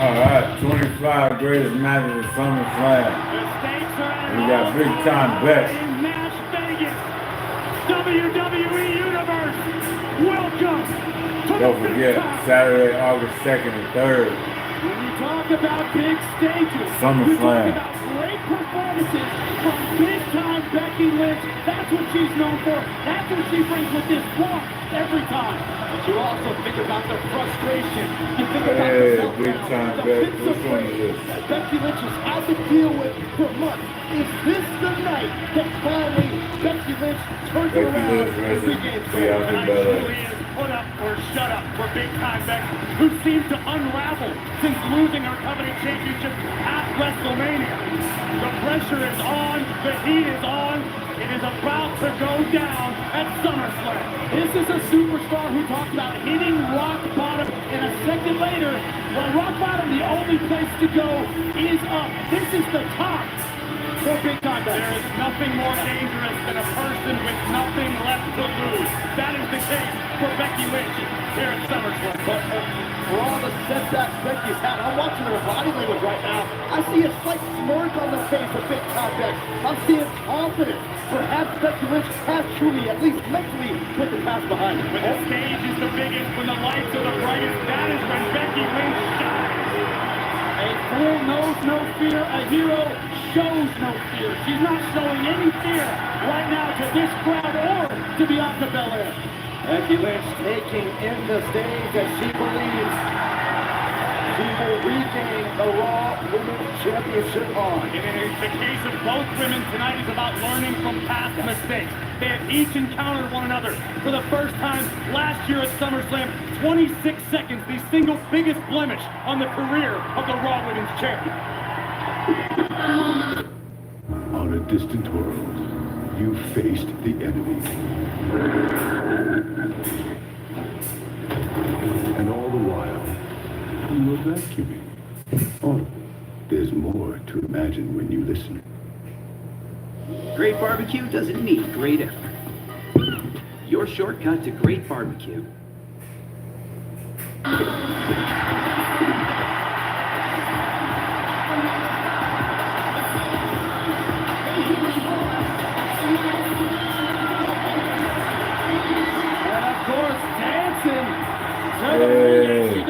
Alright, 25 greatest matches of SummerSlam. We got big time bet. In Las Vegas, WWE Universe, welcome to Don't forget, Saturday, August 2nd and 3rd. When you talk about big stages, SummerSlam. you talk about great performances from big-time Becky Lynch. That's what she's known for. That's what she brings with this walk every time. But you also think about the frustration. You think about the big-time Becky. Which one is this? that Becky Lynch has had to deal with for months. Is this the night that finally Becky Lynch turns Becky around Lynch and versus regains Bianca control? Belair. Put up or shut up for big-time Becky, who seemed to unravel since losing her coveted championship at WrestleMania. The pressure is on, the heat is on. It is about to go down at SummerSlam. This is a superstar who talked about hitting rock bottom, and a second later, well, rock bottom, the only place to go is up. This is the top for big-time Becky. There is nothing more dangerous than a person with nothing left to lose. That is the case for Becky Lynch here at SummerSlam. But for all the setbacks Becky's had, I'm watching her body language right now. I see a slight smirk on the face of big-time Becky. I'm seeing confidence. Perhaps Becky Lynch has truly, at least mentally, put the past behind her. When the stage is the biggest, when the lights are the brightest, that is when Becky Lynch shines. A fool knows no fear, a hero shows no fear. She's not showing any fear right now to this crowd or to Bianca Belair. Becky Lynch taking in the stage as she believes she will regain the Raw Women's Championship on. And in the case of both women, tonight is about learning from past mistakes. They have each encountered one another for the first time last year at SummerSlam. 26 seconds, the single biggest blemish on the career of the Raw Women's Champion. On a distant world, you faced the enemy. And all the while, you were vacuuming. Oh, there's more to imagine when you listen. Great barbecue doesn't need great effort. Your shortcut to great barbecue. Hey.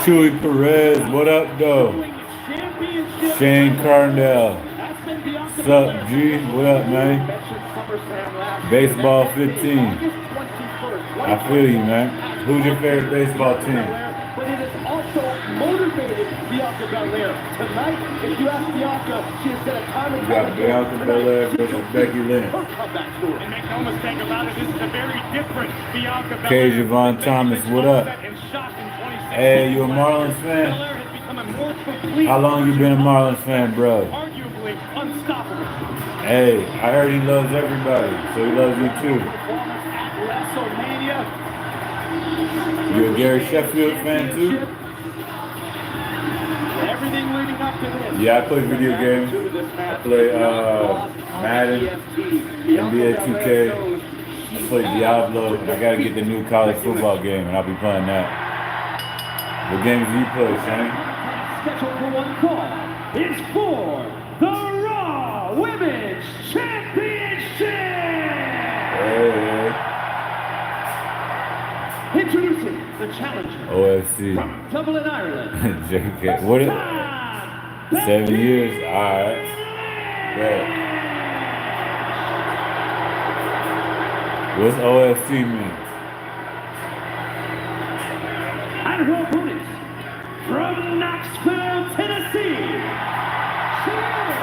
Chewy Perez, what up, though? Shane Carndale. What's up, G? What up, man? Baseball 15. I feel you, man. Who's your favorite baseball team? But it has also motivated Bianca Belair. Tonight, if you ask Bianca, she has said a time and time again. Bianca Belair versus Becky Lynch. And make no mistake about it, this is a very different Bianca Belair. K. Javon Thomas, what up? Hey, you a Marlins fan? How long you been a Marlins fan, bro? Arguably unstoppable. Hey, I heard he loves everybody, so he loves you too. You a Gary Sheffield fan too? Everything leading up to this. Yeah, I play video games. I play Madden, NBA 2K. I play Diablo. I gotta get the new college football game, and I'll be playing that. What games do you play, Shane? Scheduled for one call. It's for the Raw Women's Championship. Hey. Introducing the challenger OFC. from Dublin, Ireland. JK. What is 7 years? Alright. Yeah. What's OFC mean? And her opponent from Knoxville, Tennessee. She is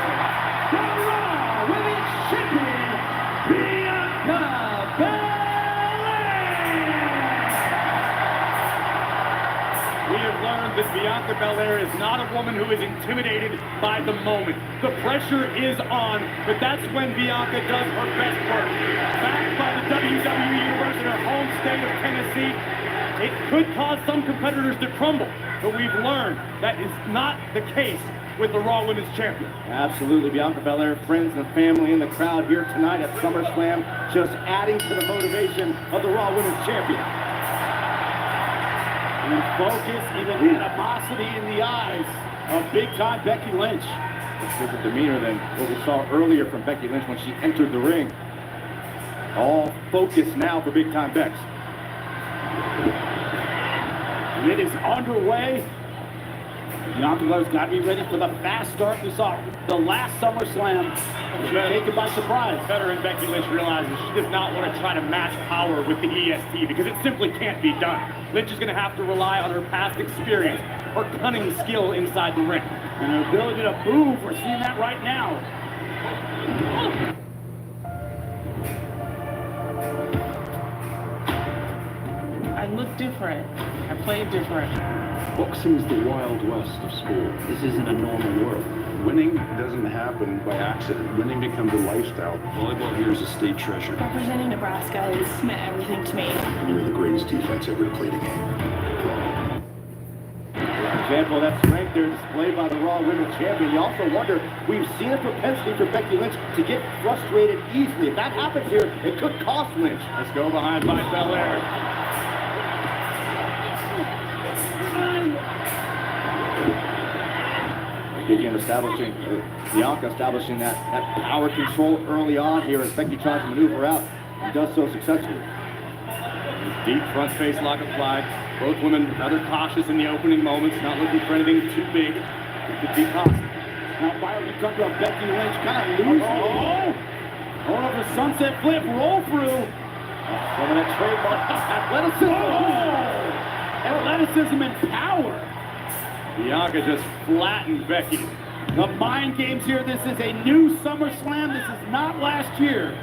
the Raw Women's Champion, Bianca Belair. We have learned that Bianca Belair is not a woman who is intimidated by the moment. The pressure is on, but that's when Bianca does her best work. Backed by the WWE Universe in her home state of Tennessee, it could cause some competitors to crumble, but we've learned that is not the case with the Raw Women's Champion. Absolutely, Bianca Belair, friends and family in the crowd here tonight at SummerSlam, just adding to the motivation of the Raw Women's Champion. In focus, even animosity in the eyes of big-time Becky Lynch. Different demeanor than what we saw earlier from Becky Lynch when she entered the ring. All focus now for big-time Bex. It is underway. Bianca Belair's got to be ready for the fast start we saw the last SummerSlam. She was taken by surprise. Veteran Becky Lynch realizes she does not want to try to match power with the EST because it simply can't be done. Lynch is going to have to rely on her past experience, her cunning skill inside the ring, and her ability to move. We're seeing that right now. I look different. I play different. Boxing's the wild west of sport. This isn't a normal world. Winning doesn't happen by accident. Winning becomes a lifestyle. Volleyball here is a state treasure. Representing Nebraska has meant everything to me. You're the greatest defense ever to play the game. Example of that strength there displayed by the Raw Women's Champion. You also wonder, we've seen a propensity for Becky Lynch to get frustrated easily. If that happens here, it could cost Lynch. Let's go behind by Belair. Again, Bianca establishing that power control early on here as Becky tries to maneuver out and does so successfully. Deep front face lock applied. Both women rather cautious in the opening moments, not looking for anything too big. It could be costly. Now, finally, we talked about Becky Lynch kind of losing. Going over the sunset flip, roll through. Some of that trademark athleticism. Athleticism and power. Bianca just flattened Becky. The mind games here. This is a new SummerSlam. This is not last year.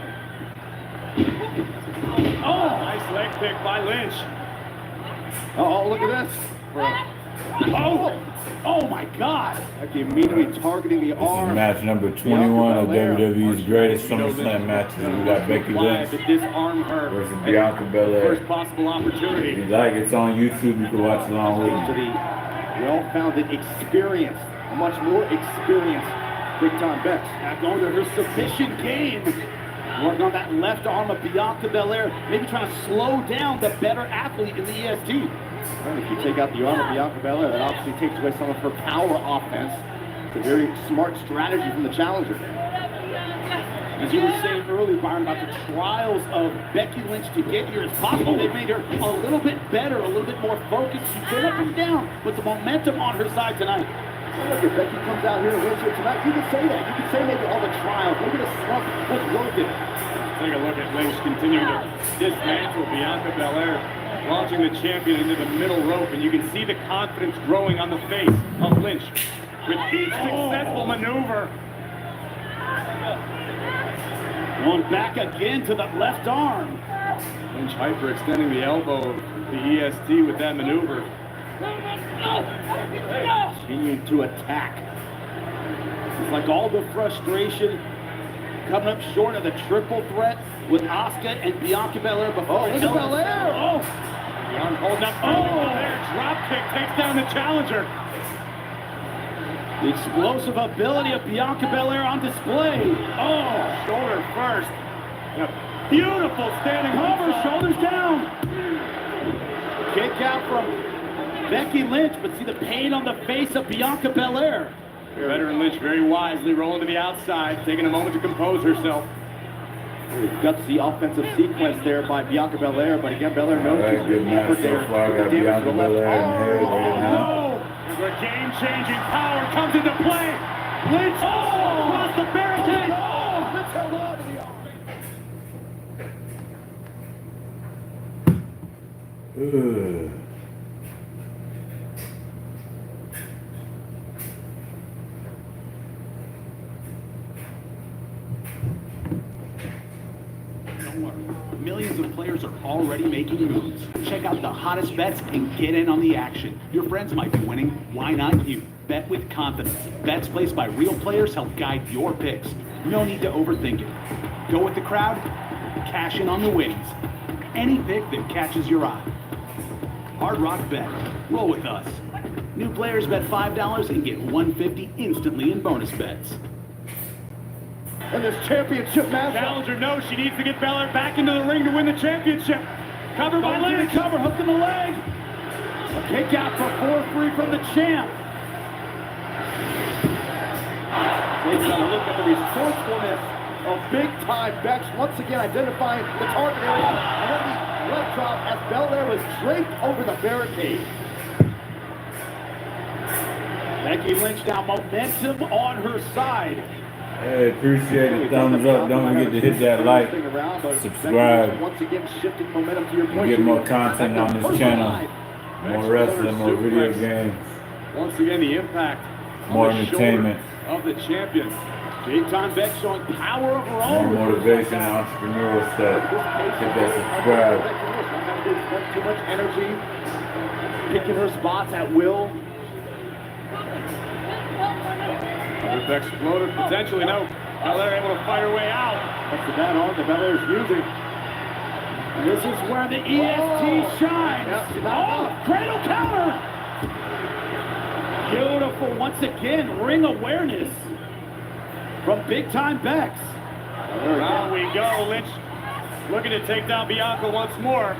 Oh, nice leg kick by Lynch. Oh, look at this. Oh my God. Becky immediately targeting the arm. This is match number 21 of WWE's greatest SummerSlam matches. We got Becky Lynch to disarm her versus Bianca Belair. First possible opportunity. If you like, it's on YouTube. You can watch along with To me. the well-founded experience, a much more experienced big-time Bex. Now going to her submission game. Working on that left arm of Bianca Belair, maybe trying to slow down the better athlete in the EST. And if you take out the arm of Bianca Belair, that obviously takes away some of her power offense. It's a very smart strategy from the challenger. As you were saying earlier, Byron, about the trials of Becky Lynch to get here, it's possible they've made her a little bit better, a little bit more focused. She's been up and down with the momentum on her side tonight. Look, if Becky comes out here and wins here tonight, you can say that. You can say maybe all the trials, maybe the slump was worth it. Take a look at Lynch continuing to dismantle Bianca Belair, launching the champion into the middle rope, and you can see the confidence growing on the face of Lynch with each successful maneuver. Going back again to the left arm. Lynch hyperextending the elbow of the EST with that maneuver. Continuing to attack. It's like all the frustration coming up short of the triple threat with Asuka and Bianca Belair before. Look at Belair! Oh! Bianca holding up. Belair drop kick takes down the challenger. The explosive ability of Bianca Belair on display. Oh, shoulder first. A beautiful standing hover, shoulders down. Kick out from Becky Lynch, but see the pain on the face of Bianca Belair. Veteran Lynch very wisely rolling to the outside, taking a moment to compose herself. Very gutsy offensive sequence there by Bianca Belair, but again, Belair knows she's Good match so far. Got Bianca Belair in here right now. Where game-changing power comes into play. Lynch across the barricade. Lynch held on to the arm. Millions of players are already making moves. Check out the hottest bets and get in on the action. Your friends might be winning. Why not you? Bet with confidence. Bets placed by real players help guide your picks. No need to overthink it. Go with the crowd. Cash in on the wins. Any pick that catches your eye. Hard Rock Bet. Roll with us. New players bet $5 and get $150 instantly in bonus bets. And this championship match. Challenger knows she needs to get Belair back into the ring to win the championship. Cover by Lynch. Cover, hook in the leg. A kick out for 4-3 from the champ. Takes a look at the resourcefulness of big-time Bex, once again identifying the target area, and then the leg drop as Belair was draped over the barricade. Becky Lynch now momentum on her side. Hey, appreciate it. Thumbs up. Don't forget to hit that like, subscribe. Once again, shifting momentum to your point. Get more content on this channel. More wrestling, more video games. Once again, the impact. More entertainment. Of the champion. Big time Beck showing power of her own. More motivation, entrepreneurial stuff. Hit that subscribe. Too much energy. Picking her spots at will. Beck exploded. Potentially no. Belair able to fight her way out. That's the bad arm that Belair is using. And this is where the EST shines. Cradle counter. Beautiful, once again, ring awareness from big-time Bex. Down we go, Lynch looking to take down Bianca once more.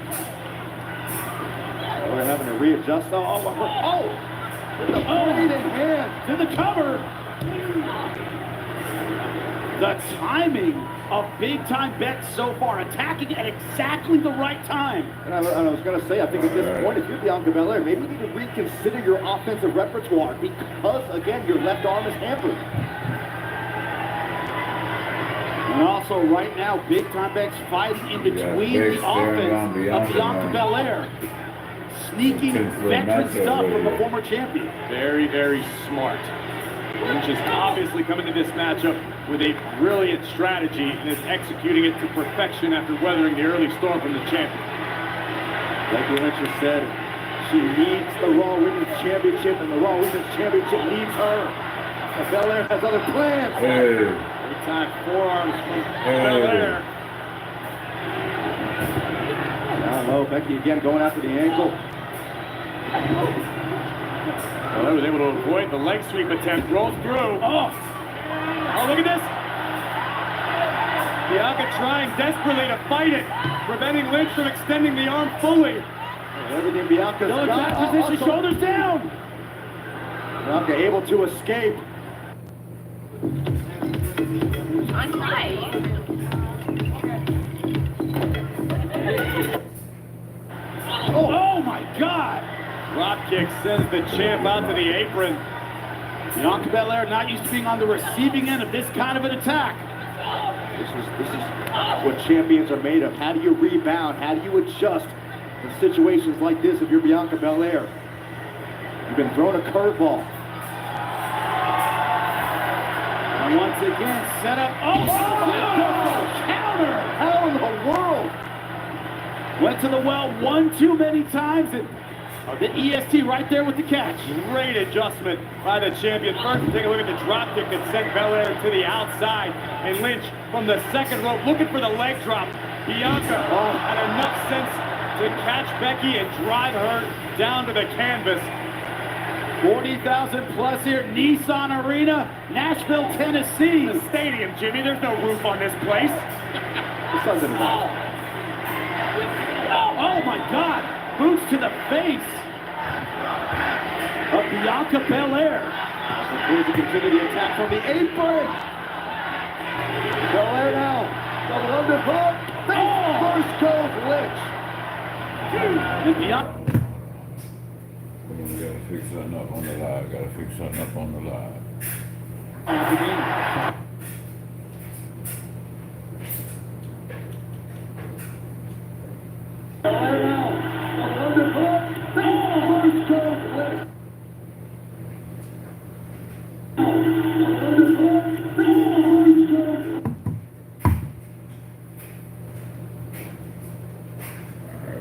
We're having to readjust. With the blade in hand to the cover. The timing of big-time Bex so far, attacking at exactly the right time. And I was going to say, I think at this point, if you're Bianca Belair, maybe you need to reconsider your offensive repertoire because, again, your left arm is hampered. And also, right now, big-time Bex fighting in between the offense of Bianca Belair. Sneaking veteran stuff from the former champion. Very, very smart. Lynch is obviously coming to this matchup with a brilliant strategy and is executing it to perfection after weathering the early storm from the champion. Like Lynch has said, she needs the Raw Women's Championship, and the Raw Women's Championship needs her. And Belair has other plans. Every time forearms from Belair. Down low, Becky again going after the ankle. Belair was able to avoid the leg sweep attempt, rolls through. Oh, look at this. Bianca trying desperately to fight it, preventing Lynch from extending the arm fully. Everything Bianca's got. Position, shoulders down. Bianca able to escape. Oh my God! Drop kick sends the champ out to the apron. Bianca Belair not used to being on the receiving end of this kind of an attack. This is what champions are made of. How do you rebound? How do you adjust in situations like this if you're Bianca Belair? You've been thrown a curveball. And once again, set up. Counter! How in the world? Went to the well one too many times, and the EST right there with the catch. Great adjustment by the champion. First, take a look at the drop kick that sent Belair to the outside. And Lynch from the second rope looking for the leg drop. Bianca had enough sense to catch Becky and drive her down to the canvas. 40,000 plus here, Nissan Arena, Nashville, Tennessee. The stadium, Jimmy. There's no roof on this place. This doesn't matter. Oh my God! Boots to the face of Bianca Belair. As to continue the attack from the apron. Belair now. Double underhook. First goes Lynch. Bianca. Gotta fix something up on the live. Gotta fix something up on the live.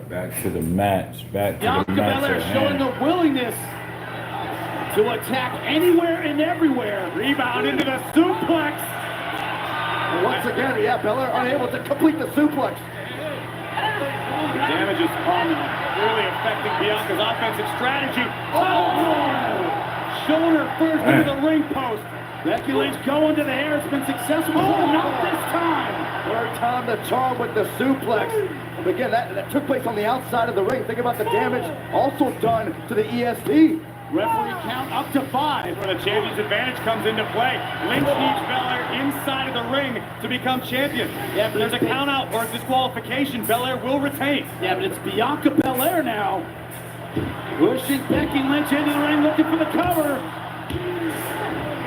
Back to the match. Bianca Belair showing the willingness to attack anywhere and everywhere. Rebound into the suplex. And once again, Belair unable to complete the suplex. The damage is really affecting Bianca's offensive strategy. Shoulder first into the ring post. Becky Lynch going to the air. It's been successful. Not this time. Third time the charm with the suplex. And again, that took place on the outside of the ring. Think about the damage also done to the EST. Referee count up to 5 where the champion's advantage comes into play. Lynch needs Belair inside of the ring to become champion. Yeah, but there's a count out or a disqualification. Belair will retain. Yeah, but it's Bianca Belair now. Pushing Becky Lynch into the ring, looking for the cover.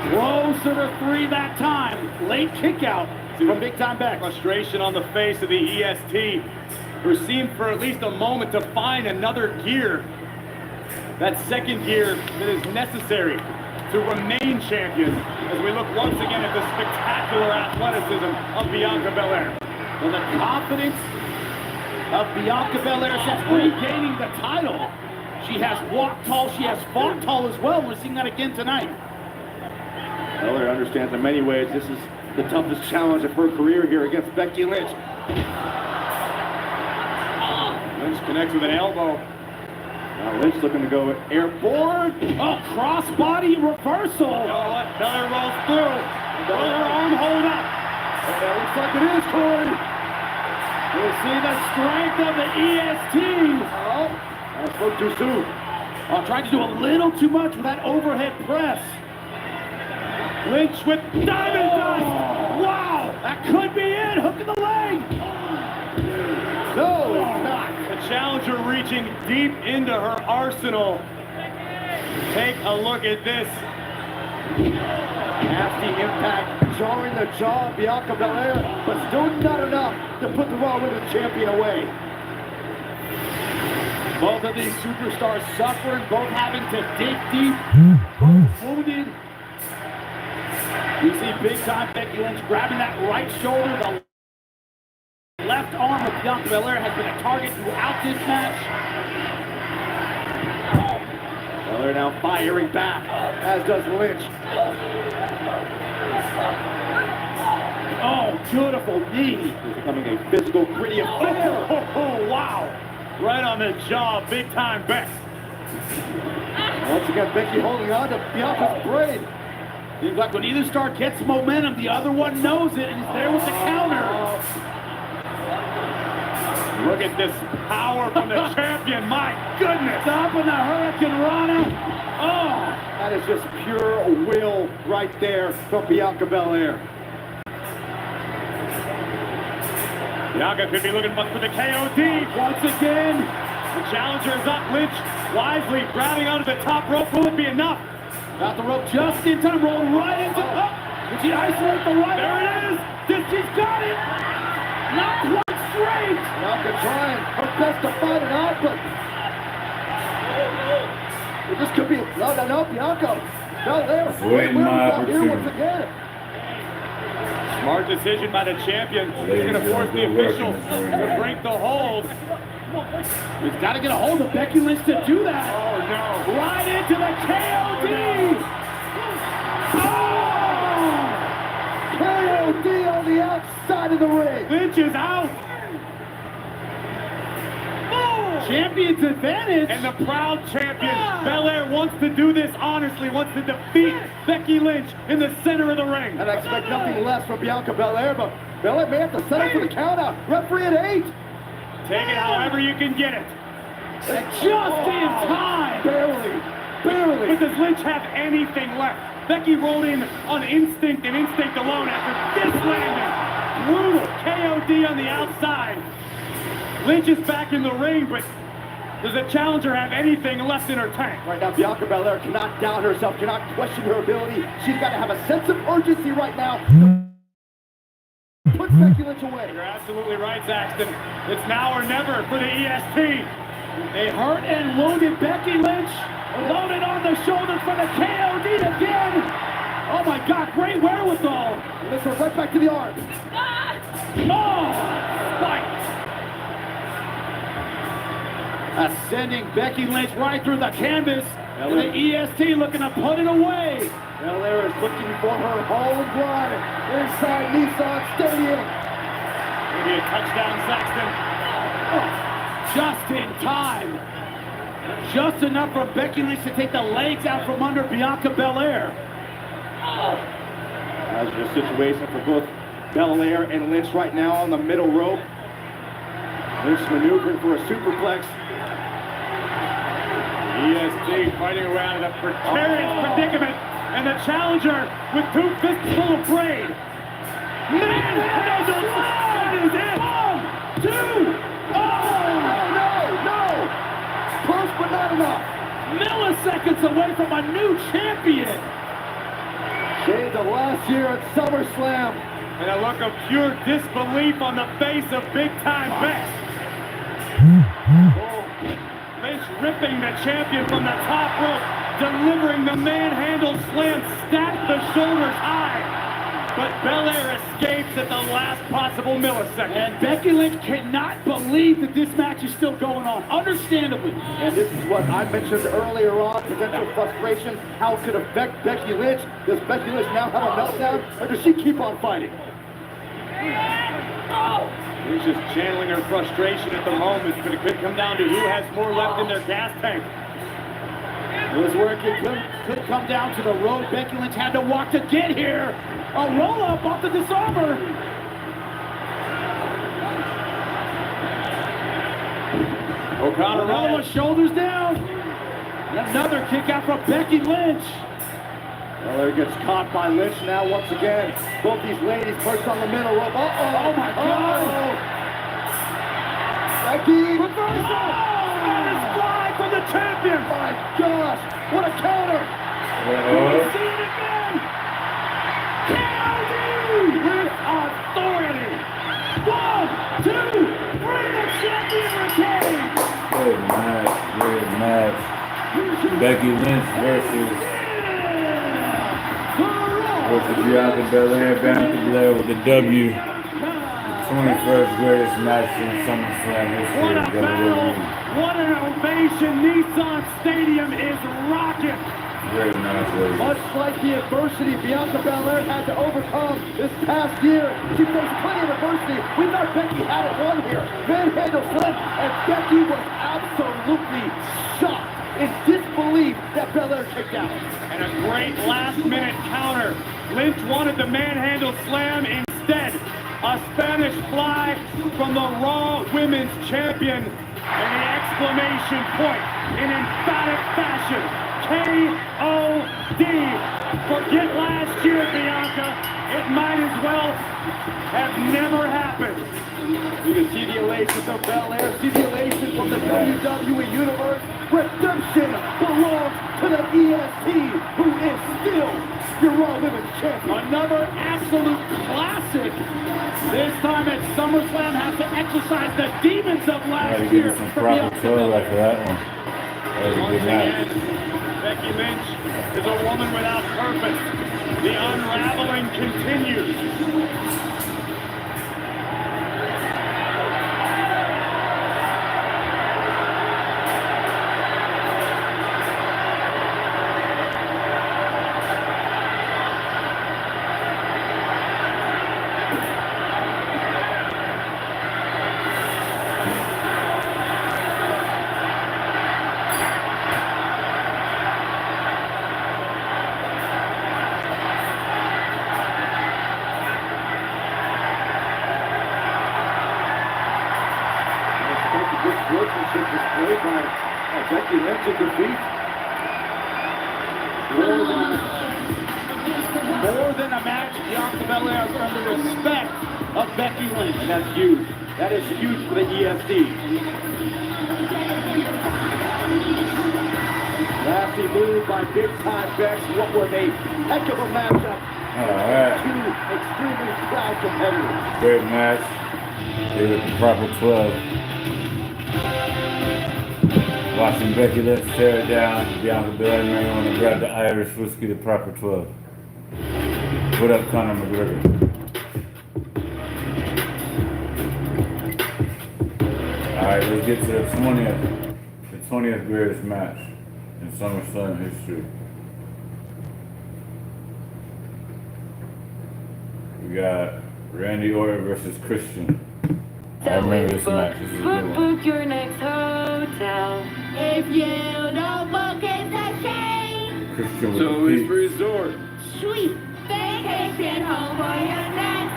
Closer to 3 that time. Late kick out from Big Time Beck. Frustration on the face of the EST, who seemed for at least a moment to find another gear. That second gear that is necessary to remain champion as we look once again at the spectacular athleticism of Bianca Belair. Well, the confidence of Bianca Belair since regaining the title. She has walked tall, she has fought tall as well. We're seeing that again tonight. Belair understands in many ways this is the toughest challenge of her career here against Becky Lynch. Lynch connects with an elbow. Now Lynch looking to go airborne. Oh, crossbody reversal. Belair rolls through. Will her arm hold up? That looks like it is, Corey. We'll see the strength of the EST. Oh, I spoke too soon. Oh, tried to do a little too much with that overhead press. Lynch with diamond dust. Wow, that could be it. Hook in the leg. No, it's not. The challenger reaching deep into her arsenal. Take a look at this. Nasty impact, jarring the jaw of Bianca Belair, but still not enough to put the Raw Women's Champion away. Both of these superstars suffering, both having to dig deep, both wounded. You see Big Time Becky Lynch grabbing that right shoulder. The left arm of Bianca Belair has been a target throughout this match. Belair now firing back, as does Lynch. Oh, beautiful knee. It's becoming a physical, gritty affair. Oh, wow. Right on the jaw, Big Time Beck. Once again, Becky holding on to Bianca's brain. Seems like when either star gets momentum, the other one knows it and is there with the counter. Look at this power from the champion, my goodness! Stopping the Hurricane Rana. Oh! That is just pure will right there from Bianca Belair. Bianca could be looking for the KOD. Once again, The challenger is up. Lynch wisely grabbing onto the top rope. Will it be enough? got the rope just in time, rolled right into Did she isolate the right? There it is! She's got it! Not quite straight! Bianca trying her best to fight it out, but this could be no, Bianca. Belair, Waiting my here once opportunity. again. Smart decision by the champion. He's going to force the official to break the hold. He's got to get a hold of Becky Lynch to do that. Oh, no. Right into the KOD! KOD on the outside of the ring. Lynch is out. Champion's advantage. And the proud champion, Belair, wants to do this honestly, wants to defeat Becky Lynch in the center of the ring. And I expect nothing less from Bianca Belair, but Belair may have to settle for the countout. Referee at 8. Take it however you can get it. And just in time. Barely. But does Lynch have anything left? Becky rolled in on instinct and instinct alone after this landing. Brutal KOD on the outside. Lynch is back in the ring, but does the challenger have anything left in her tank? Right now, Bianca Belair cannot doubt herself, cannot question her ability. She's got to have a sense of urgency right now. Put Becky Lynch away. You're absolutely right, Saxton. It's now or never for the EST. They hurt and wounded Becky Lynch. Loaded on the shoulders for the KOD again. Oh my God, great wherewithal. And this one right back to the arms. Oh, spike. Sending Becky Lynch right through the canvas. And the EST looking to put it away. Belair is looking for her home run inside Nissan Stadium. Maybe a touchdown, Saxton. Just in time. Just enough for Becky Lynch to take the legs out from under Bianca Belair. As a situation for both Belair and Lynch right now on the middle rope. Lynch maneuvering for a superplex. EST fighting around in a precarious predicament, and the challenger with 2 fists full of braid. Manhandle slam is it. 1, 2. No! Close but not enough. Milliseconds away from a new champion. Shades of last year at SummerSlam. And a look of pure disbelief on the face of big-time Bex. Lynch ripping the champion from the top rope, delivering the manhandle slam, stacked the shoulders high. But Belair escapes at the last possible millisecond. And Becky Lynch cannot believe that this match is still going on, understandably. And this is what I mentioned earlier on, potential frustration, how it could affect Becky Lynch. Does Becky Lynch now have a meltdown, or does she keep on fighting? She's just channeling her frustration at the moment, but it could come down to who has more left in their gas tank. It was where it could come down to the road Becky Lynch had to walk to get here. A roll-up off the disarmer. O'Connor Rolla shoulders down. And another kick out from Becky Lynch. Belair gets caught by Lynch now once again. Both these ladies perched on the middle rope. Oh my God. Becky. Reversal! Spanish fly for the champion! My gosh, what a counter! See it again! KOD with authority! 1, 2, 3, the champion retains! Good match. Becky Lynch versus Bianca Belair. Bianca Belair with the W. 21st greatest match in SummerSlam history. What a battle! What an ovation! Nissan Stadium is rocking! Great match, ladies. Much like the adversity Bianca Belair had to overcome this past year, she faced plenty of adversity. We thought Becky had it won here. Manhandle slam, and Becky was absolutely shocked in disbelief that Belair kicked out. And a great last-minute counter. Lynch wanted the manhandle slam instead. A Spanish fly from the Raw Women's Champion, and the exclamation point in emphatic fashion. KOD. Forget last year, Bianca. It might as well have never happened. You can see the elation of Belair, see the elation from the WWE Universe. Redemption belongs to the EST, who is still your Raw Women's Champion. Another absolute classic. This time at SummerSlam has to exercise the demons of last Gotta year. give some proper toe after that one. That was a good match. Becky Lynch is a woman without purpose. The unraveling continues. Workmanship displayed by Becky Lynch in defeat. More than a match, Bianca Belair has earned the respect of Becky Lynch. And that's huge. That is huge for the EST. Nasty move by Big Time Bex. What was a heck of a matchup. All right. Two extremely proud competitors. Great match. Give it the proper 12. Watching Becky Lynch tear it down. Bianca Belair may want to grab the Irish whiskey, the proper 12. What up, Conor McGregor? Alright, let's get to the 20th greatest match in SummerSlam history. We got Randy Orton versus Christian. I remember this match. This is a good one. Book your next hotel. If you don't book, it's a shame. Christian with So the this peak. resort. Sweet vacation home for your next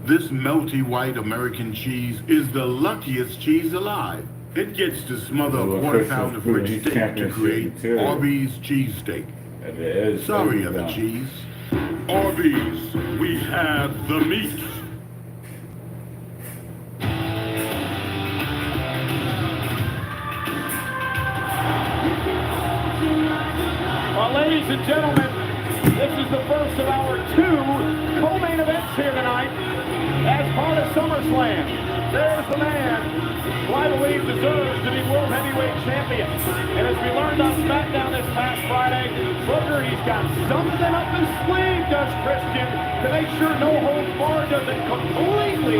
This melty white American cheese is the luckiest cheese alive. It gets to smother a quarter pound of rich steak to create Arby's cheesesteak. Sorry, other cheese. Arby's, we have the meat. Well, ladies and gentlemen, this is the first of our two co-main events here tonight as part of SummerSlam. There's the man who I believe deserves to be World Heavyweight Champion. And as we learned on SmackDown this past Friday, Booker, he's got something up his sleeve, does Christian, to make sure no holds barred doesn't completely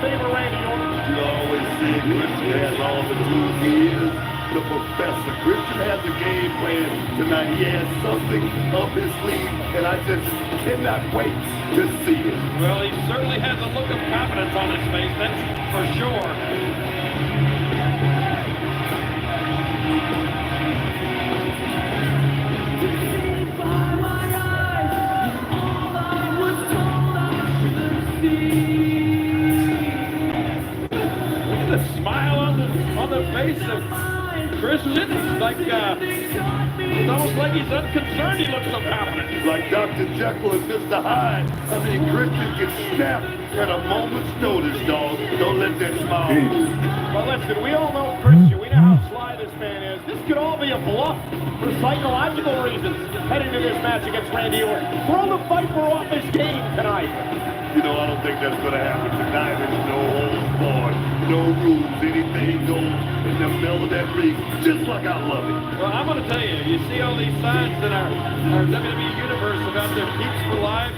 favor Randy Orton. You always say Christian has all the tools he is. The professor. Christian has a game plan tonight. He has something up his sleeve, and I just cannot wait to see it. Well, he certainly has a look of confidence on his face, that's for sure. Look at the smile on the face of Christian. It's like, it's almost like he's unconcerned. He looks so confident. Like Dr. Jekyll and Mr. Hyde. I mean, Christian can snap at a moment's notice, dog. Don't let that smile move. Well, listen, we all know Christian. We know how sly this man is. This could all be a bluff for psychological reasons heading to this match against Randy Orton. Throw the Viper off his game tonight. You know, I don't think that's going to happen tonight. There's no holds barred, no rules. Anything goes in the middle of that ring, just like I love it. Well, I'm going to tell you, you see all these signs in our WWE universe about their peeps for life,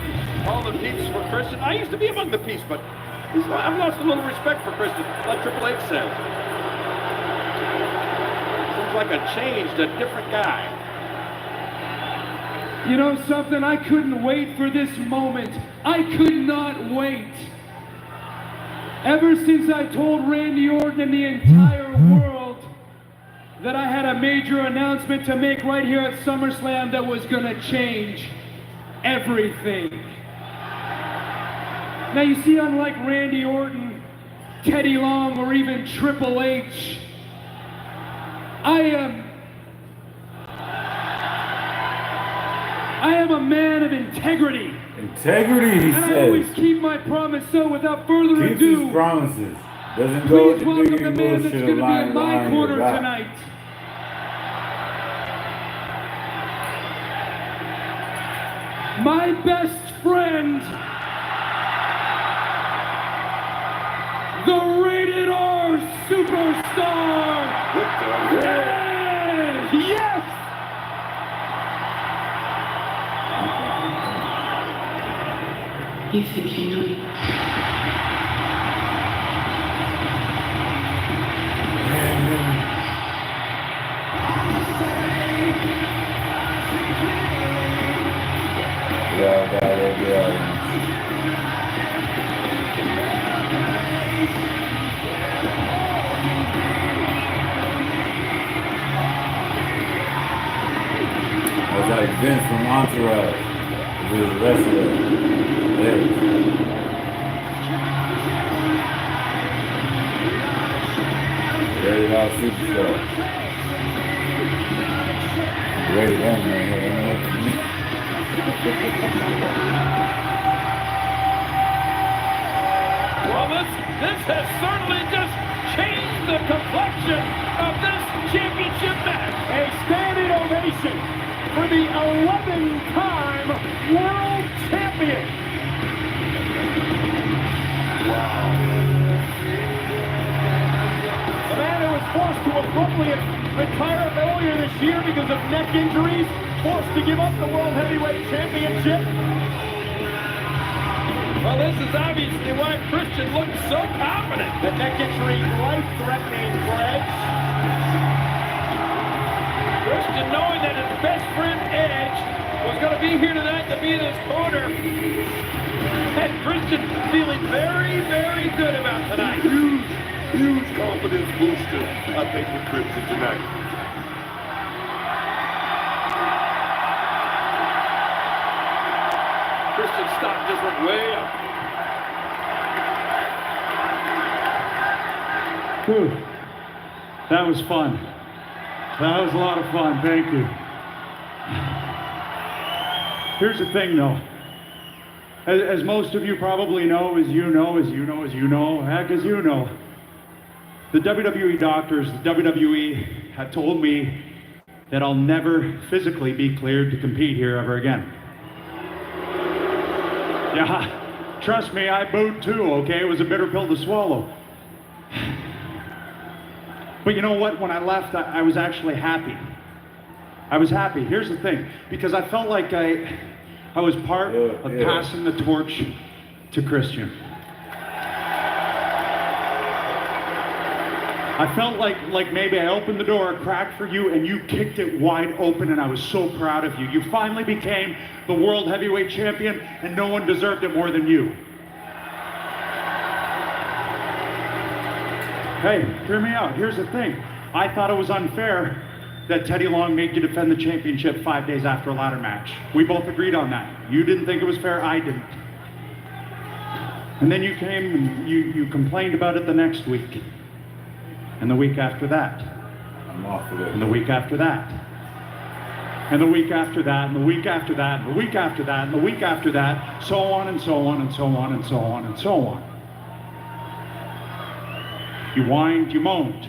all the peeps for Christian. I used to be among the peeps, but I've lost a little respect for Christian, like Triple H said. Seems like a changed, a different guy. You know something? I couldn't wait for this moment. I could not wait. Ever since I told Randy Orton and the entire world that I had a major announcement to make right here at SummerSlam that was gonna change everything. Now you see, unlike Randy Orton, Teddy Long, or even Triple H, I am a man of integrity. Integrity, he and says. I always keep my promise, so without further Keeps ado, his promises. Doesn't go with please the welcome the digging man that's bullshit going to be line, in my line, corner back. tonight. My best friend, the Rated R Superstar. Yes! You think you know me? Yeah. It's like Vince from Entourage. He was a wrestler. There. Rated R Superstar. Rated M, man. Well, this has certainly just changed the complexion of this championship match. A standing ovation for the 11-time world champion. The man who was forced to abruptly retire earlier this year because of neck injuries, forced to give up the World Heavyweight Championship. Well, this is obviously why Christian looks so confident. The neck injury life-threatening for Edge. Christian, knowing that his best friend Edge was going to be here tonight to be in his corner, and Christian feeling very, very good about tonight. Huge confidence booster, I think, for Christian tonight. Christian's stock just went way up. Whew. That was fun. That was a lot of fun. Thank you. Here's the thing, though. As most of you probably know, as you know, heck, as you know, the WWE doctors, the WWE, have told me that I'll never physically be cleared to compete here ever again. Yeah, trust me, I booed too, okay? It was a bitter pill to swallow. But you know what? When I left, I was actually happy. I was happy. Here's the thing, because I felt like I was part of passing the torch to Christian. I felt like maybe I opened the door a crack for you and you kicked it wide open, and I was so proud of you. You finally became the world heavyweight champion, and no one deserved it more than you. Hey, hear me out. Here's the thing. I thought it was unfair that Teddy Long made you defend the championship 5 days after a ladder match. We both agreed on that. You didn't think it was fair, I didn't. And then you came and you complained about it the next week. And the week after that. I'm off of it. And the week after that. And the week after that, and the week after that, and the week after that, and the week after that, so on and so on and so on and so on and so on. You whined, you moaned.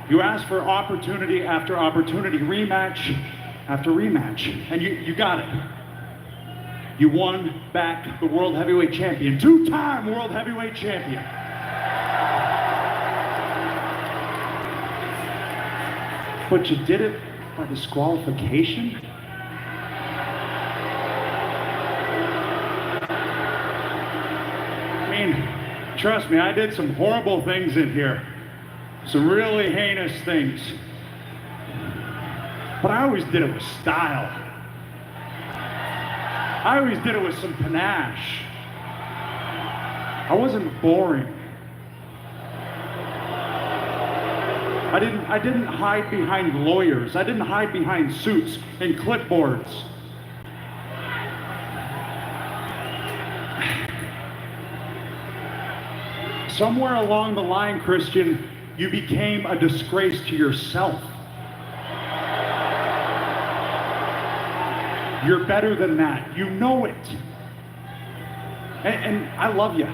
You asked for opportunity after opportunity, rematch after rematch, and you got it. You won back the World Heavyweight Champion, two-time World Heavyweight Champion. But you did it by disqualification? I mean, trust me, I did some horrible things in here. Some really heinous things. But I always did it with style. I always did it with some panache. I wasn't boring. I didn't hide behind lawyers. I didn't hide behind suits and clipboards. Somewhere along the line, Christian, you became a disgrace to yourself. You're better than that. You know it. And I love you.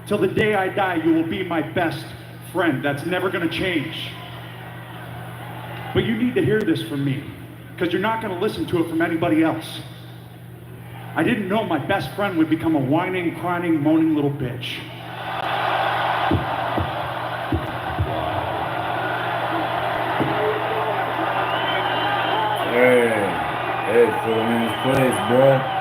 Till the day I die, you will be my best friend. That's never going to change. But you need to hear this from me, because you're not going to listen to it from anybody else. I didn't know my best friend would become a whining, crying, moaning little bitch. Hey, put him in his place, bro.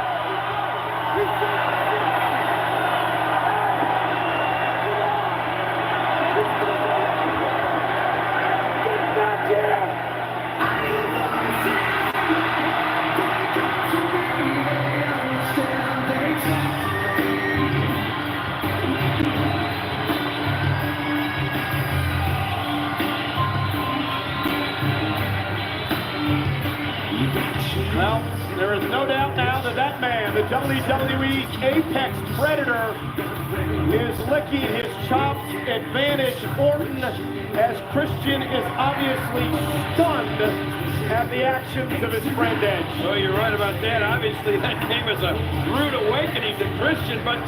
Well, there is no doubt now that that man, the WWE Apex Predator, is licking his chops. Advantage Orton, as Christian is obviously stunned at the actions of his friend Edge. Well, you're right about that. Obviously, that came as a rude awakening to Christian, but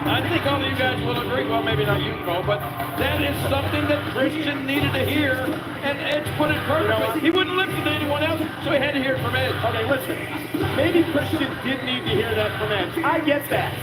I think all of you guys will agree, well, maybe not you, Cole, but that is something that Christian needed to hear, and Edge put it perfectly. He wouldn't listen to anyone else, so he had to hear it from Edge. Okay, listen. Maybe Christian did need to hear that from Edge. I get that.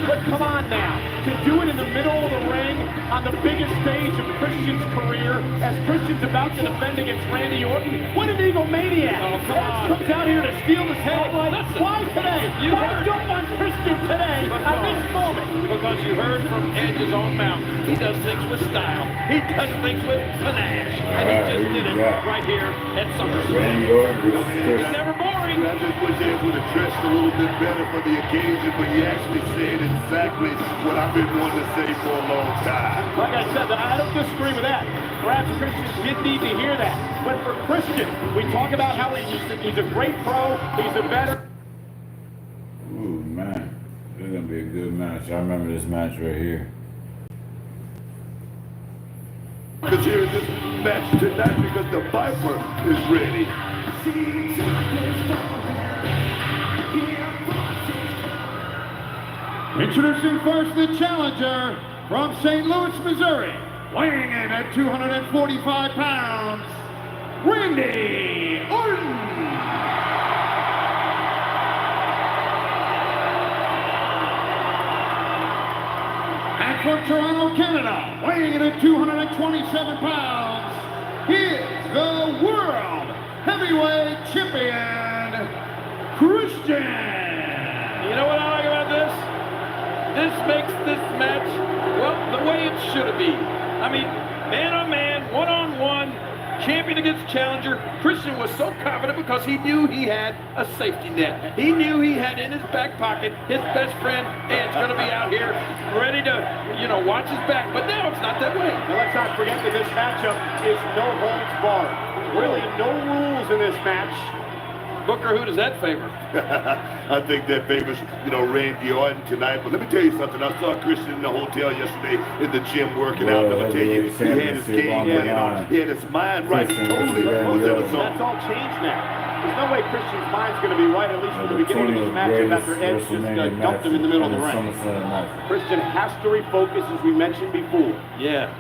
But come on now. To do it in the middle of the ring on the biggest stage of Christian's career, as Christian's about to defend against Randy Orton, what an egomaniac. Oh, come on. Edge comes out here to steal his headlight. Listen. Why today? Why jump on Christian today at this moment? Because you heard from Edge's own mouth. He does things with style. He does things with panache. And he just did it right here at SummerSlam. He's never boring. I just wish Edge would have dressed a little bit better for the occasion, but he actually said exactly what I've been wanting to say for a long time. Like I said, I don't disagree with that. Perhaps Christian did need to hear that. But for Christian, we talk about how he's a great pro, he's a veteran. Ooh, man. This is going to be a good match. I remember this match right here. Because here in this match tonight, because the Viper is ready. Introducing first the challenger from St. Louis, Missouri, weighing in at 245 pounds, Randy Orton. And from Toronto, Canada, weighing in at 227 pounds, he is the World Heavyweight Champion, Christian. You know what I like about this? This makes this match, well, the way it should be. I mean, man on man, one on one, champion against challenger. Christian was so confident because he knew he had a safety net. He knew he had in his back pocket his best friend, Edge, going to be out here ready to, watch his back. But now it's not that way. Now let's not forget that this matchup is no holds barred. Really, no rules in this match. Booker, who does that favor? I think that favors, Randy Orton tonight. But let me tell you something. I saw Christian in the hotel yesterday in the gym working out. Let me tell you, he had his game playing. He had his mind right. Totally. That's all changed now. There's no way Christian's mind's going to be right, at least from the beginning of this matchup after Edge just dumped him in the middle of the ring. Christian has to refocus, as we mentioned before. Yeah.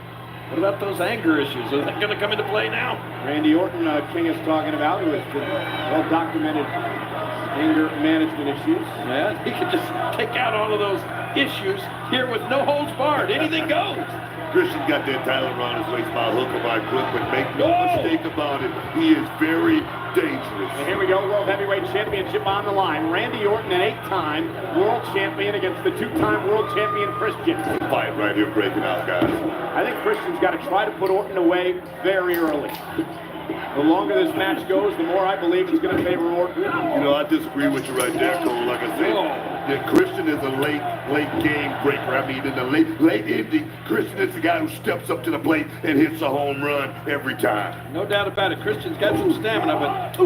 What about those anger issues? Are they going to come into play now? Randy Orton, King is talking about, who has well-documented anger management issues. Yeah, he could just take out all of those issues here with no holds barred. Anything goes. Christian got that title around his waist by hook or by crook, but make no mistake about it, he is very dangerous. And here we go, World Heavyweight Championship on the line. Randy Orton, an 8-time World Champion against the 2-time World Champion Christian. Fight right here breaking out, guys. I think Christian's got to try to put Orton away very early. The longer this match goes, the more I believe he's going to favor Orton. I disagree with you right there, Cole. Like I said, Christian is a late game breaker. I mean, in the late inning, Christian is the guy who steps up to the plate and hits a home run every time. No doubt about it. Christian's got some stamina, but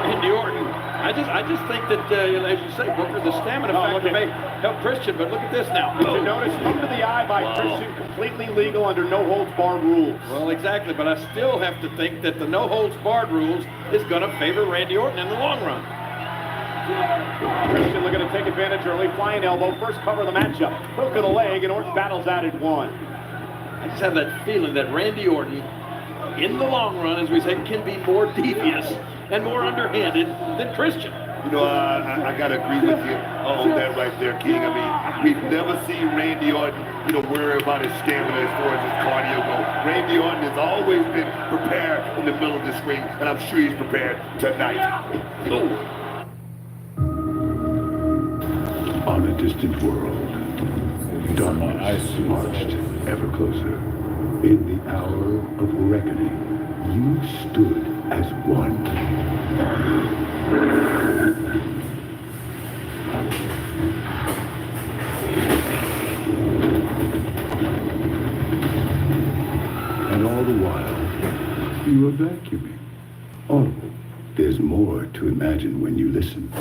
Randy Orton. I just think that, as you say, Booker, the stamina factor may help Christian, but look at this now. Did you notice, thumb to the eye by Christian, completely legal under no-holds-barred rules. Well, exactly, but I still have to think that the no-holds-barred rules is going to favor Randy Orton in the long run. Christian looking to take advantage early, flying elbow, first cover of the matchup. Hook of the leg, and Orton battles out at one. I just have that feeling that Randy Orton, in the long run, as we say, can be more devious and more underhanded than Christian. I got to agree with you on that right there, King. I mean, we've never seen Randy Orton, worry about his stamina as far as his cardio goes. Randy Orton has always been prepared in the middle of this ring, and I'm sure he's prepared tonight. On a distant world, darkness marched ever closer. In the hour of reckoning, you stood as one. And all the while, you are vacuuming. Oh, there's more to imagine when you listen.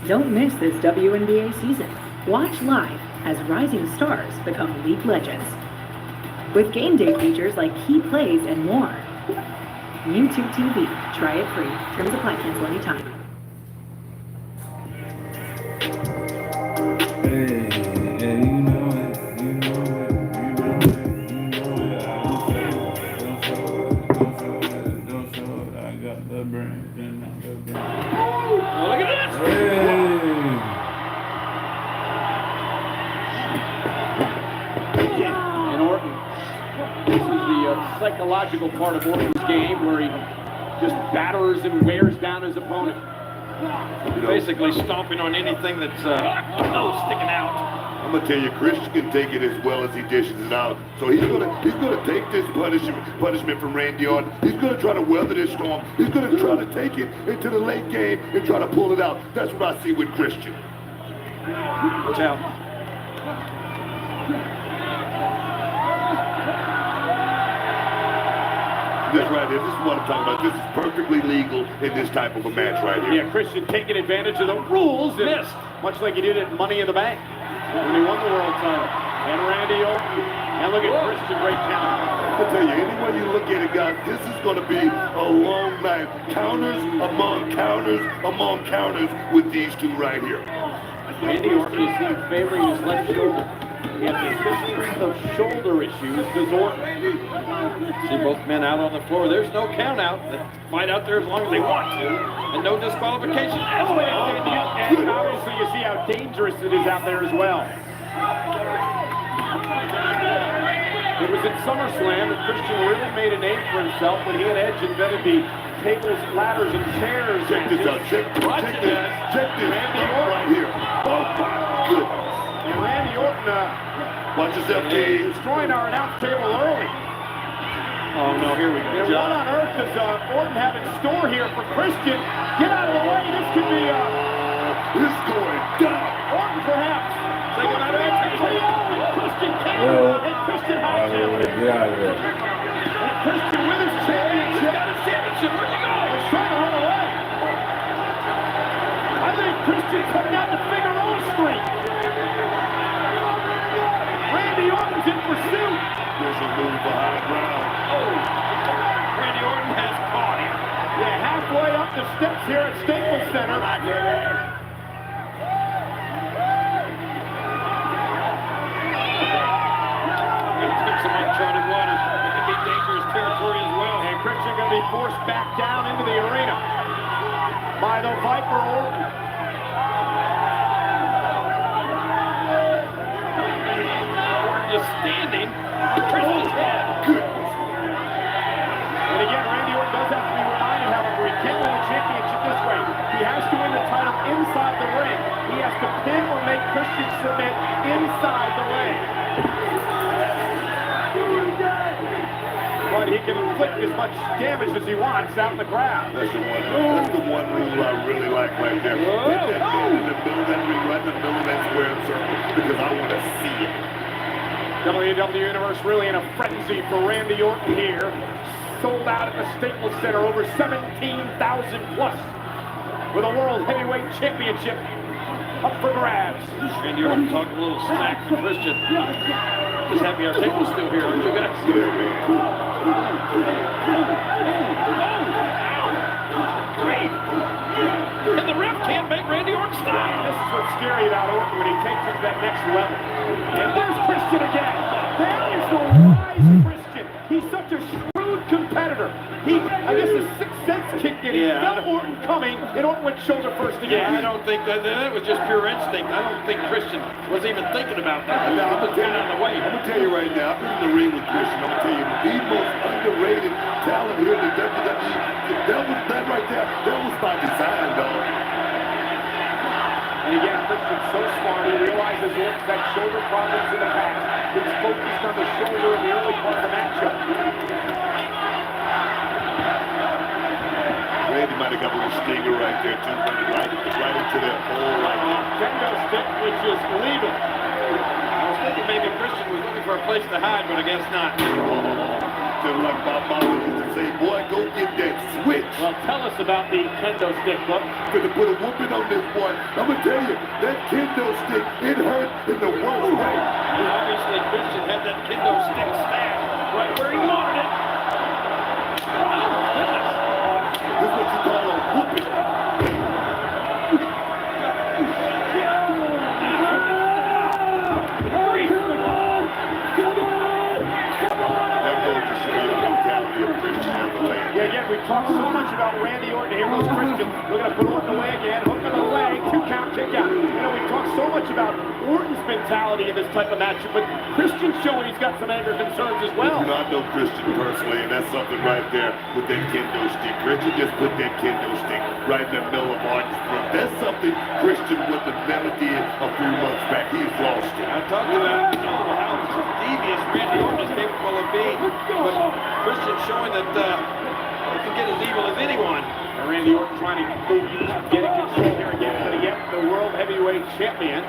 Don't miss this WNBA season. Watch live as rising stars become league legends. With game day features like key plays and more. YouTube TV. Try it free. Terms apply. Cancel anytime. Psychological part of Orton's game where he just batters and wears down his opponent. Basically stomping on anything that's sticking out. I'm gonna tell you, Christian can take it as well as he dishes it out. So he's gonna take this punishment from Randy Orton. He's gonna try to weather this storm. He's gonna try to take it into the late game and try to pull it out. That's what I see with Christian. Watch out. This right here. This is what I'm talking about. This is perfectly legal in this type of a match right here. Yeah, Christian taking advantage of the rules. And much like he did at Money in the Bank when he won the world title. And Randy Orton. And look at Christian, great counter. I tell you, any way you look at it, guys, this is going to be a long night. Counters among counters among counters with these two right here. Randy Orton is seen favoring his left shoulder. He has a history of shoulder issues. Does Orton? See both men out on the floor. There's no count out. They fight out there as long as they want to. And no disqualification. And obviously you see how dangerous it is out there as well. It was at SummerSlam that Christian really made a name for himself when he and Edge invented the tables, ladders, and chairs. Check this out. Check this. Check this. Randy Orton right here. Oh my goodness. And Randy Orton watch yourself, King. Destroying our announce table early. Oh no, here we go. And what on earth does Orton have in store here for Christian? Get out of the way. This could be this going down. Orton perhaps. Say goodnight to Christian can't. And Christian hightailing it. And Christian with his championship. He's got his championship. Where'd he go? He's trying to run away. I think Christian coming out to Figure Street. Randy Orton's in pursuit. There's a move behind the ground. Oh, Randy Orton has caught him. Yeah, halfway up the steps here at Staples Center. Some uncharted waters. It could be dangerous territory as well. And Christian going to be forced back down into the arena by the Viper Orton. Orton just standing. Christian's head. And again, Randy Orton does have to be reminded, however, he can't win the championship this way. He has to win the title inside the ring. He has to pin or make Christian submit inside the ring. But he can inflict as much damage as he wants out in the crowd. That's the one rule I really like right there. Put that man in the middle of that ring, right in the middle of that square circle, because I want to see it. WWE Universe really in a frenzy for Randy Orton here. Sold out at the Staples Center, over 17,000 plus, with a World Heavyweight Championship up for grabs. Randy Orton talking a little smack to Christian. Just happy our table's still here, aren't you guys? Great. And the ref can't make Randy Orton stop. This is what's scary about Orton when he takes it to that next level. And there's Christian again. There is the wise Christian. He's such a shrewd competitor. I guess the sixth sense kicked in. He felt Orton coming, and Orton went shoulder first again. Yeah, I don't think that was just pure instinct. I don't think Christian was even thinking about that. Now, I'm going to tell you right now, I've been in the ring with Christian. I'm going to tell you, the most underrated talent here in the WWE, that right there, that was by design, dog. And again, Christian's so smart, he realizes Orton's had shoulder problems in the past. He's focused on the shoulder in the early part of the matchup. Randy might have got a little stinger right there, too, right into that hole right there. Kendo stick, which is legal. I was thinking maybe Christian was looking for a place to hide, but I guess not. Feel like Bob Marley used to say, boy, go get that switch. Well, tell us about the kendo stick, look. Gonna put a whooping on this boy. I'm gonna tell you, that kendo stick, it hurt in the worst way. And obviously, Christian had that kendo stick stashed right where he wanted it. This is what you call a whooping. Yeah, again, we talked so much about Randy Orton. Here goes Christian. We're going to put Orton away again. Hook of the leg. 2 count, kick out. You know, we talked so much about Orton's mentality in this type of matchup, but Christian's showing he's got some anger concerns as well. You know, I know Christian personally, and that's something right there with that kendo stick. Christian just put that kendo stick right in the middle of Orton's throat. That's something Christian wouldn't have never did a few months back. He's lost it. I talked about how devious Randy Orton is capable of being, but Christian showing that he can get as evil as anyone. And Randy Orton trying to get in control here again, but again, the World Heavyweight Champion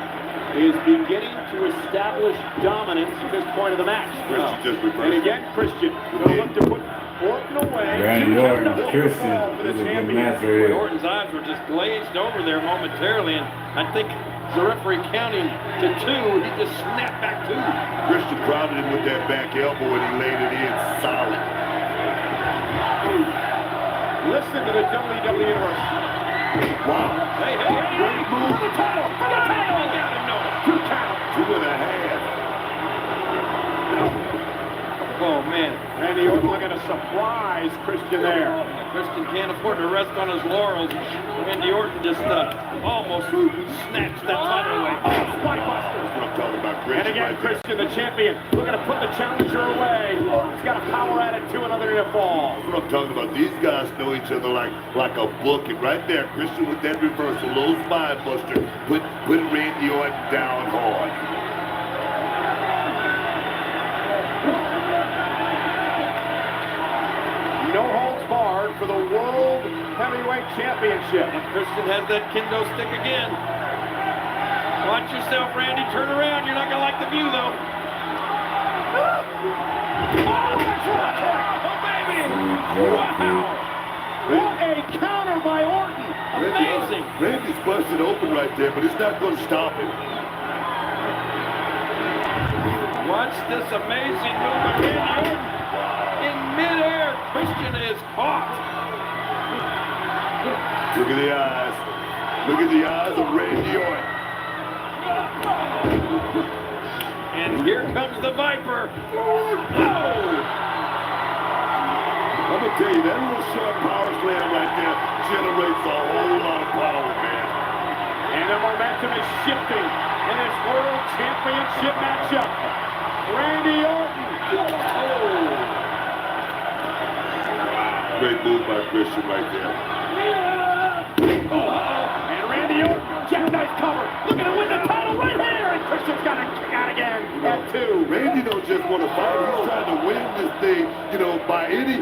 is beginning to establish dominance at this point of the match. Christian just reversed. And again, Christian going to look to put Orton away. Randy Orton, Christian, this is a good match right here. Orton's eyes were just glazed over there momentarily, and I think the referee counting to 2, he just snapped back 2. Christian crowded him with that back elbow and he laid it in solid. Listen to the WWE Universe. Wow. Hey, Great move. For the title. For the title. He got him, no. 2 count. 2.5. Oh, man. Randy Orton looking to surprise Christian there. Christian can't afford to rest on his laurels. Randy Orton just almost snatched that title away. Spine buster. That's what I'm talking about, Christian. And again, right there. Christian, the champion, looking to put the challenger away. He's got a power attitude, another near fall. That's what I'm talking about. These guys know each other like a book. And right there, Christian with that reversal, little spine buster, put Randy Orton down hard. No holds barred for the World Heavyweight Championship. And Christian has that kendo stick again. Watch yourself, Randy. Turn around. You're not going to like the view, though. Oh, baby! Wow! What a counter by Orton! Amazing! Randy's busted open right there, but it's not going to stop him. Watch this amazing move by Randy Orton. In midair, Christian is caught. Look at the eyes. Look at the eyes of Randy Orton. And here comes the Viper. Oh! I'm going to tell you, that little short power slam right there generates a whole lot of power, man. And the momentum is shifting in this World Championship matchup. Randy Orton. Oh! Great move by Christian right there. And Randy Orton, jackknife cover, looking to win the title right here, and Christian's got to kick out again at 2. Randy don't just want to fight; he's trying to win this thing, you know, by any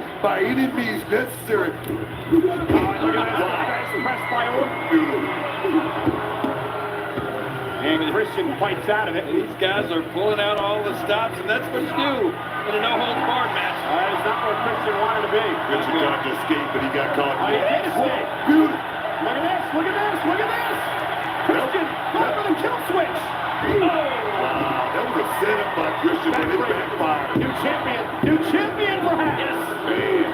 means necessary. Look at this, pressed by Orton. And Christian fights out of it. These guys are pulling out all the stops, and that's what you do in a no-holds-barred match. That is not where Christian wanted to be. Christian tried to escape, but he got caught. He did escape. Beautiful. Look at this, look at this, look at this. Christian, going for the kill switch. Oh! Wow, that was a setup by Christian, but it backfired. New champion perhaps. Yes. Man.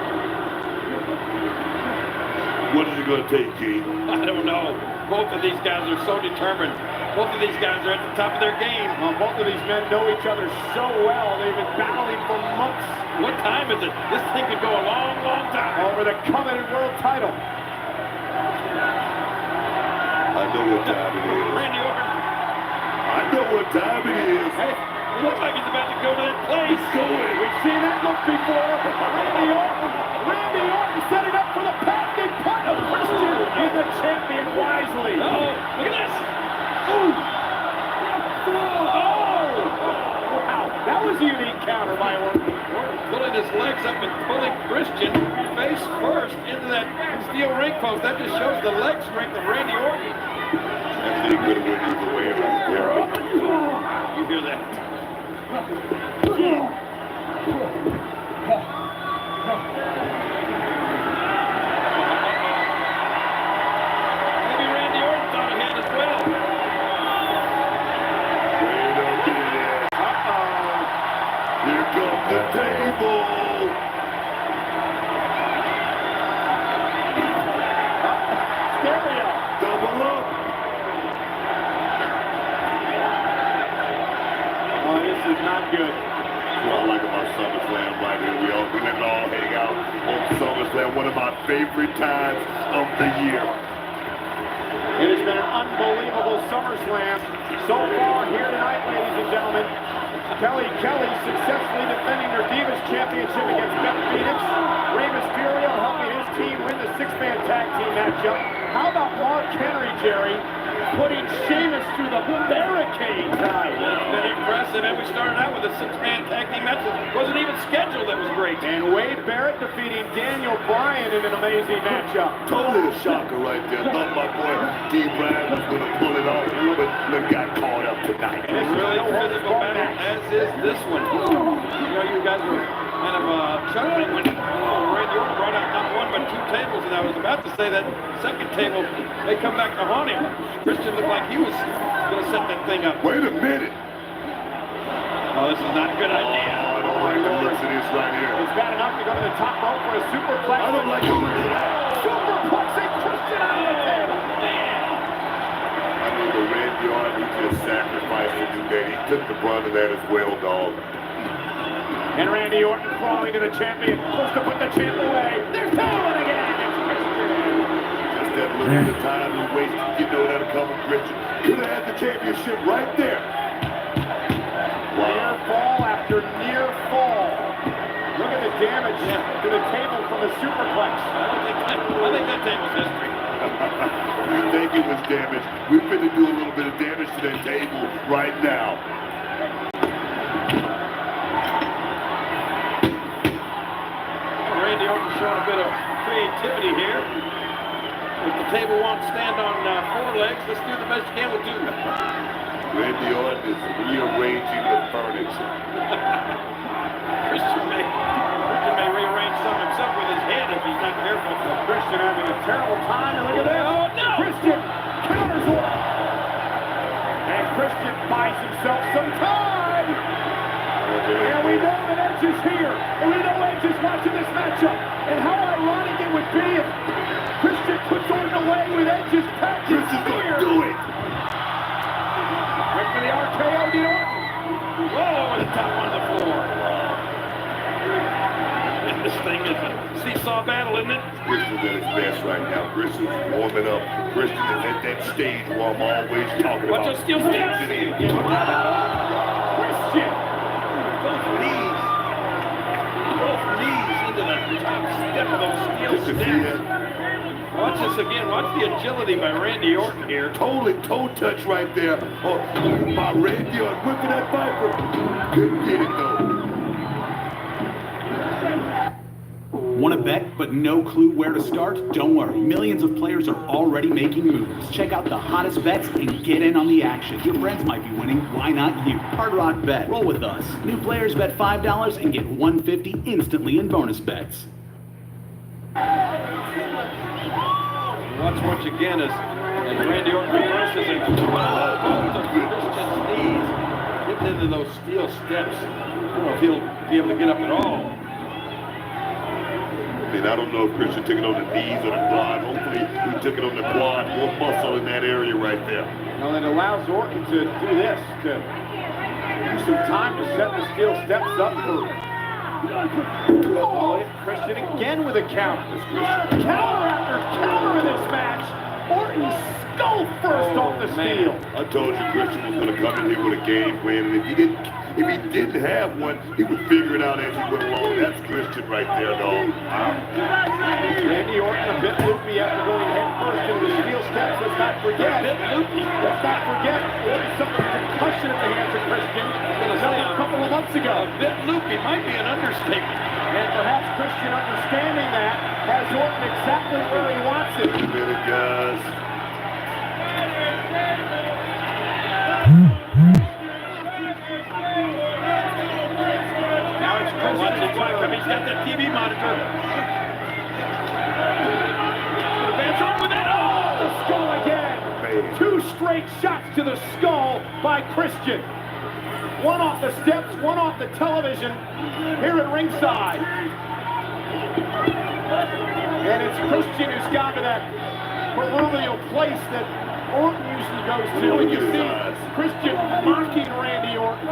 What is it going to take, King? I don't know. Both of these guys are so determined. Both of these guys are at the top of their game. Well, both of these men know each other so well. They've been battling for months. What time is it? This thing could go a long, long time. Over the coveted world title. I know what time it is. Randy Orton. I know what time it is. Hey, it looks like he's about to go to that place. Let's go in. We've seen that look before. Randy Orton setting up for the patented punt of Christian. He's the champion wisely. Uh-oh, look at this. Ooh. Oh! Wow, that was a unique counter by Orton. Orton pulling his legs up and pulling Christian face first into that steel ring post. That just shows the leg strength of Randy Orton. That thing could have went either way right there. You hear that? Maybe Randy Orton thought he had as well. Here comes the table. Stereo. Double up. Oh, this is not good. That's what I like about SummerSlam right here. We let it all hang out on SummerSlam. One of my favorite times of the year. It has been an unbelievable SummerSlam so far here tonight, ladies and gentlemen. Kelly successfully defending their Divas Championship against Beth Phoenix. Rey Mysterio helping his team win the 6-man tag team matchup. How about Mark Henry, Jerry, putting Sheamus through the barricade tonight? It's been impressive, and we started out with a 6-man tag team match that wasn't even scheduled. That was great. And Wade Barrett defeating Daniel Bryan in an amazing matchup. Totally a shocker right there. Thought my boy D. Bryan was going to pull it off, but got caught up tonight. It's really a physical battle, as is this one. You know, you guys were kind of chuckling when Randy Orton brought out not one but two tables, and I was about to say that second table may come back to haunt him. Christian looked like he was going to set that thing up. Wait a minute. Oh, this is not a good idea. I don't like the looks of this right here. It's bad enough to go to the top rope for a superplex. I don't like the looks of that. Superplexing Christian out of the table. I mean, the Randy Orton, he just sacrificed to do that. He took the brunt of that as well, dog. And Randy Orton crawling to the champion, supposed to put the champ away. There's talent again. Just that little bit of time he wasted getting over that to cover Christian. Could have had the championship right there. Near fall after near fall. Look at the damage to the table from the superplex. I think that table's history. You think it was damaged? We're going to do a little bit of damage to that table right now. Randy Orton showing a bit of creativity here. If the table won't stand on four legs, let's do the best you can with two. Randy Orton is rearranging the furniture. Christian may rearrange some himself with his head if he's not careful. Christian having a terrible time. And look at this. Oh, no! Christian counters Orton. And Christian buys himself some time. And we know that Edge is here. And we know Edge is watching this matchup. And how ironic it would be if Christian puts Orton away with Edge's package. Christian's going to do it. Right for the RKO, to Orton. Whoa, over the top on the floor. This thing is a seesaw battle, isn't it? Christian's at his best right now. Christian's warming up. Christian is at that stage where I'm always talking Watch about. those steel steps. Christian. Both knees into the top step of those steel steps. Watch this again. Watch the agility by Randy Orton here. Totally toe touch right there. Oh, by Randy Orton whipping that Viper. Couldn't get it though. Want to bet but no clue where to start? Don't worry, millions of players are already making moves. Check out the hottest bets and get in on the action. Your friends might be winning, why not you? Hard Rock Bet, roll with us. New players bet $5 and get $150 instantly in bonus bets. Watch once again as Randy Orton reverses and both of Christian's knees getting into those steel steps. I don't know if he'll be able to get up at all. I mean, I don't know if Christian took it on the knees or the quad. Hopefully, he took it on the quad. More muscle in that area right there. Well, it allows Orton to do this, to use some time to set the steel steps up for Christian again with a counter. Counter after counter in this match. Orton skull first off the steel. I told you Christian was going to come in here with a game plan, and if he didn't have one, he would figure it out as he went along. That's Christian right there, dog. Randy Orton a bit loopy after going head first into the steel steps. Let's not forget. Orton suffered a concussion at the hands of Christian a couple of months ago. A bit loopy might be an understatement. And perhaps Christian understanding that has Orton exactly where he wants it. Wait a minute, guys. Now it's Christian. He's got that TV monitor. Advance on with that. Oh, the skull again. Two straight shots to the skull by Christian. One off the steps, one off the television here at ringside. And it's Christian who's gone to that proverbial place that Orton usually goes to. And you see Christian mocking Randy Orton.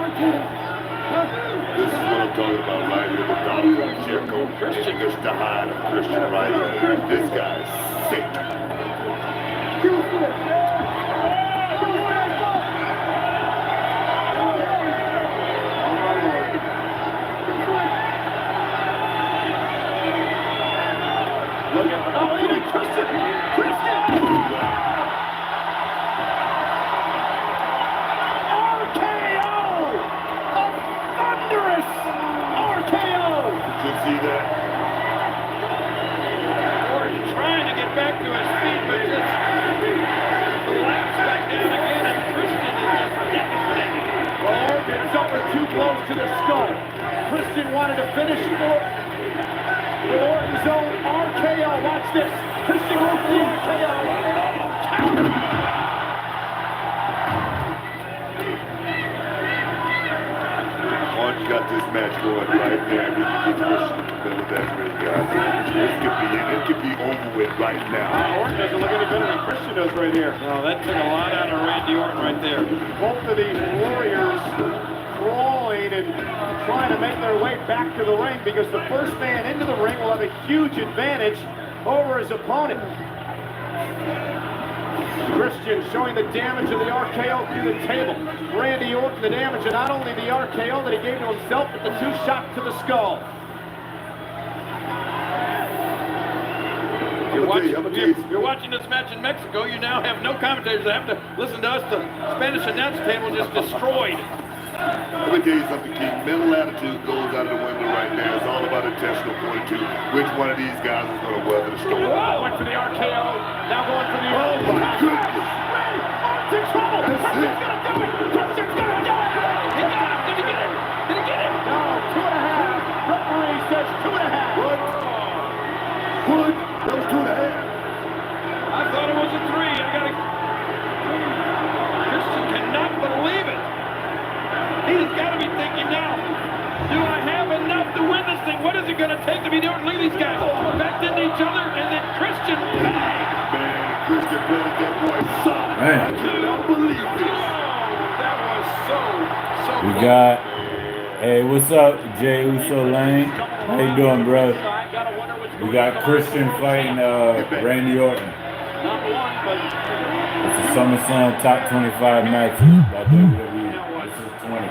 This is what I'm talking about right here. The Dr. Jericho. Christian just to hide of Christian right here. This guy is sick. Look at Christian! Christian! RKO! A thunderous RKO! Did you see that? Orton trying to get back to his feet, but just collapsed back down again, and Christian is just devastated. Well, Orton suffered two blows to the skull. Christian wanted to finish with Orton's own RKO. Watch this. Christian goes for the RKO. Orange got this match going right there. Get Christian in the middle of that ring, guys. It could be over with right now. Orton doesn't look any better than Christian does right here. No, that took a lot out of Randy Orton right there. Both of these warriors crawling and trying to make their way back to the ring because the first man into the ring will have a huge advantage over his opponent. Christian showing the damage of the RKO through the table. Randy Orton the damage of not only the RKO that he gave to himself, but the 2 shots to the skull. You're watching this match in Mexico. You now have no commentators. I have to listen to us. The Spanish announce table just destroyed. Let me tell you something, King. Mental attitude goes out of the window right now. It's all about intentional fortitude. Which one of these guys is going to weather the storm? Went for the RKO. Now going for the... Oh, my goodness. Orton's in trouble. Christian's going to do it. Christian's going to do it. He got him. Did he get him? Did he get him? No, 2.5. Referee says 2.5. What? That was 2.5. I thought it was a 3. Christian cannot believe it. He has got to be thinking now, do I have enough to win this thing? What is it going to take to be doing? Look at these guys backed into each other, and then Christian, bang! Man, Christian planted that boy solid. I cannot believe this. That was so We got, hey, what's up, Jay Uso Lane? How you doing, bro? We got Christian fighting Randy Orton. It's a SummerSlam top 25 match by WWE. This is 20.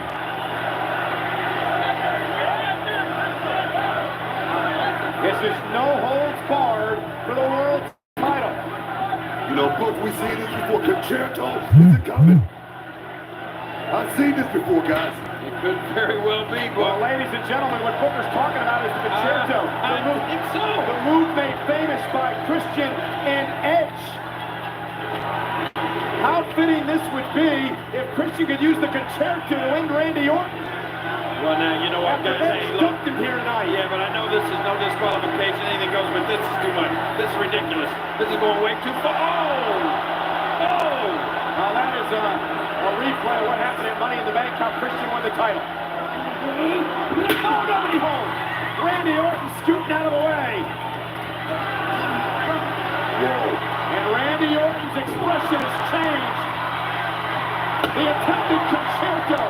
This is no holds barred for the world title. You know, Book, we've seen this before. Concerto, is it coming? I've seen this before, guys. It could very well be, Well, ladies and gentlemen, what Booker's talking about is the concerto. I think so. The move made famous by Christian and Edge. How fitting this would be if Christian could use the concerto to win Randy Orton. Well, now, you know what, guys? Hey, look. Him here tonight. Yeah, but I know this is no disqualification. Anything goes, but this is too much. This is ridiculous. This is going way too far. Oh! Now, that is a replay of what happened at Money in the Bank, how Christian won the title. Oh, nobody home. Randy Orton scooting out of the way. And Randy Orton's expression has changed. The attempted concerto.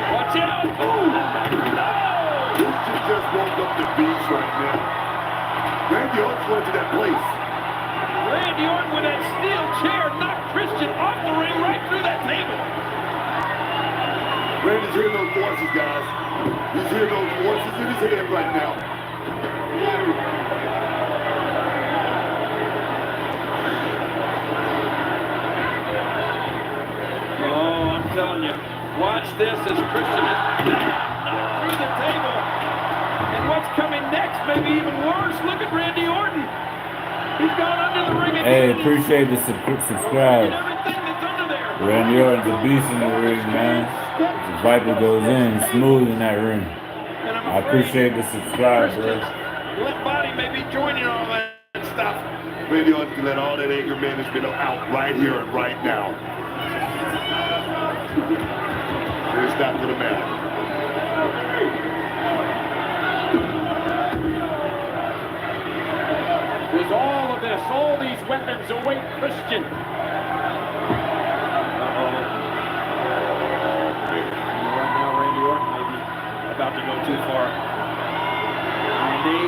Watch out! Christian just woke up the beast right now. Randy Orton went to that place. Randy Orton with that steel chair knocked Christian off the ring right through that table. Randy's hearing those voices, guys. He's hearing those voices in his head right now. Oh, I'm telling you. Watch this as Christian is knocked through the table. And what's coming next may be even worse. Look at Randy Orton. He's gone under the ring again. Hey, appreciate the subscribe. Everything that's under there. Randy Orton's a beast in the ring, man. The Viper goes in smooth in that ring. I appreciate the subscribe, bro. Limp body may be joining all that stuff. Randy Orton can let all that anger management out right here and right now. It's not going to matter. With all of this, all these weapons await Christian. Right now, Randy Orton may be about to go too far. Randy.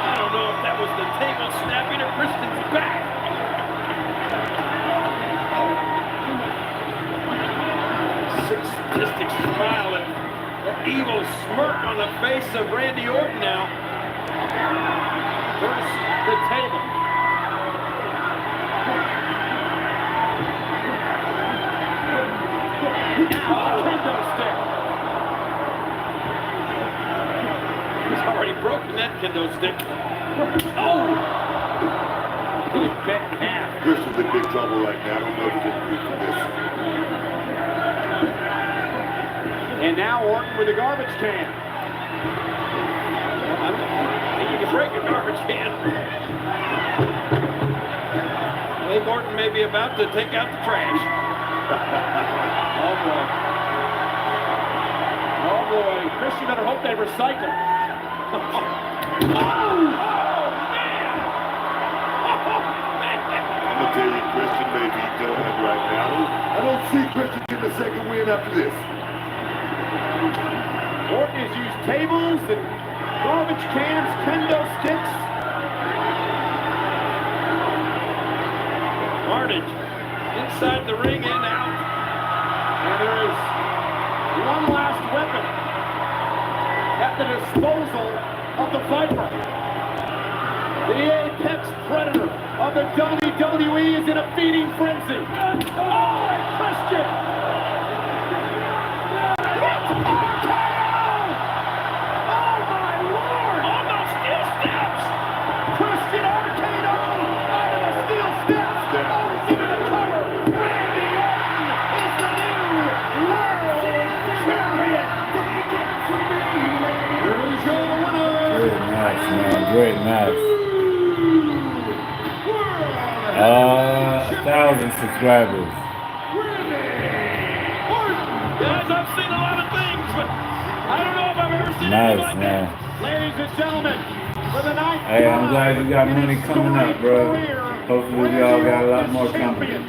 I don't know if that was the table snapping or Christian's back. Sadistic smile and an evil smirk on the face of Randy Orton now. First, the table. now, kendo stick. He's already broken that kendo stick. Oh! Christian's in big trouble right now. I don't know if he can beat this. And now Orton with a garbage can. I don't think you can break a garbage can. I think Orton may be about to take out the trash. Oh boy. Oh boy. Christian better hope they recycle. Oh, man! I'm gonna tell you, Christian may be done right now. I don't see Christian getting a second win after this. Orton has used tables and garbage cans, kendo sticks. Carnage inside the ring and out. And there is one last weapon at the disposal of the Viper. The apex predator of the WWE is in a feeding frenzy. Oh, and Christian! Great match. 1,000 subscribers. Guys, I've seen a lot of things, but I don't know if I've ever seen Nice, anything like man. that. Ladies and gentlemen, for the night. Hey, I'm glad you got money coming up, bro. Hopefully y'all got a lot more coming.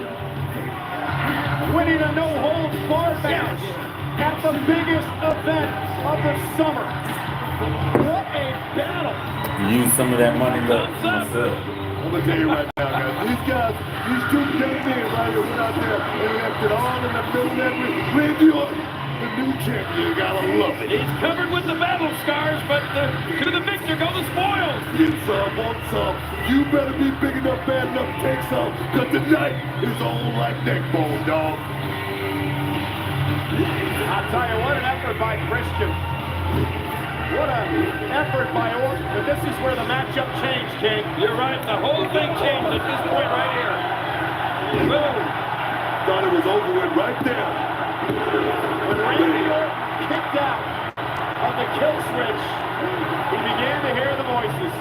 Winning a no-holds-barred match at the biggest event of the summer. What a battle! Use some of that money left for myself. I'm gonna tell you right now, guys. These guys, these two young men right here went out there and left it all in the middle of that ring. Randy Orton, the new champion, you gotta love it. He's covered with the battle scars, but to the victor go the spoils. Get some, want some. You better be big enough, bad enough to take some, because tonight is on like neck bone, dog. I'll tell you, what an effort by Christian. What an effort by Orton. But this is where the matchup changed, King. You're right. The whole thing changed at this point right here. Boom. Thought it was over with right there. When Randy Orton kicked out of the kill switch, he began to hear the voices.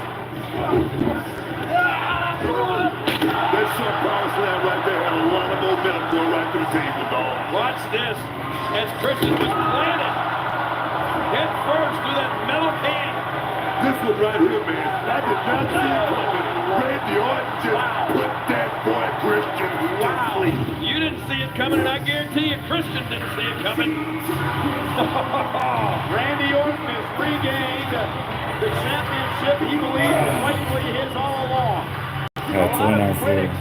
That short power slam right there had a lot of momentum going right through the table, dog. Watch this as Christian was planted head first through that metal can. This one right here, man, I did not see it coming. Randy Orton just put that boy Christian to sleep. You didn't see it coming, and I guarantee you Christian didn't see it coming. Randy Orton has regained the championship he believes is rightfully his all along. Got 29 critics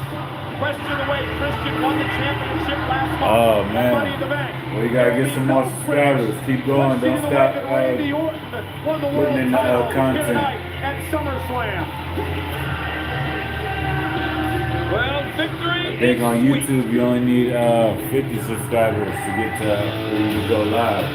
question the way Christian won the championship last month. Oh, man. Money in the Bank. Well, you gotta get some more subscribers. Keep going. Don't stop Randy Orton won the world putting in the title content. tonight at SummerSlam. Well, victory I think is on sweet. YouTube you only need 50 subscribers to get to where you can go live.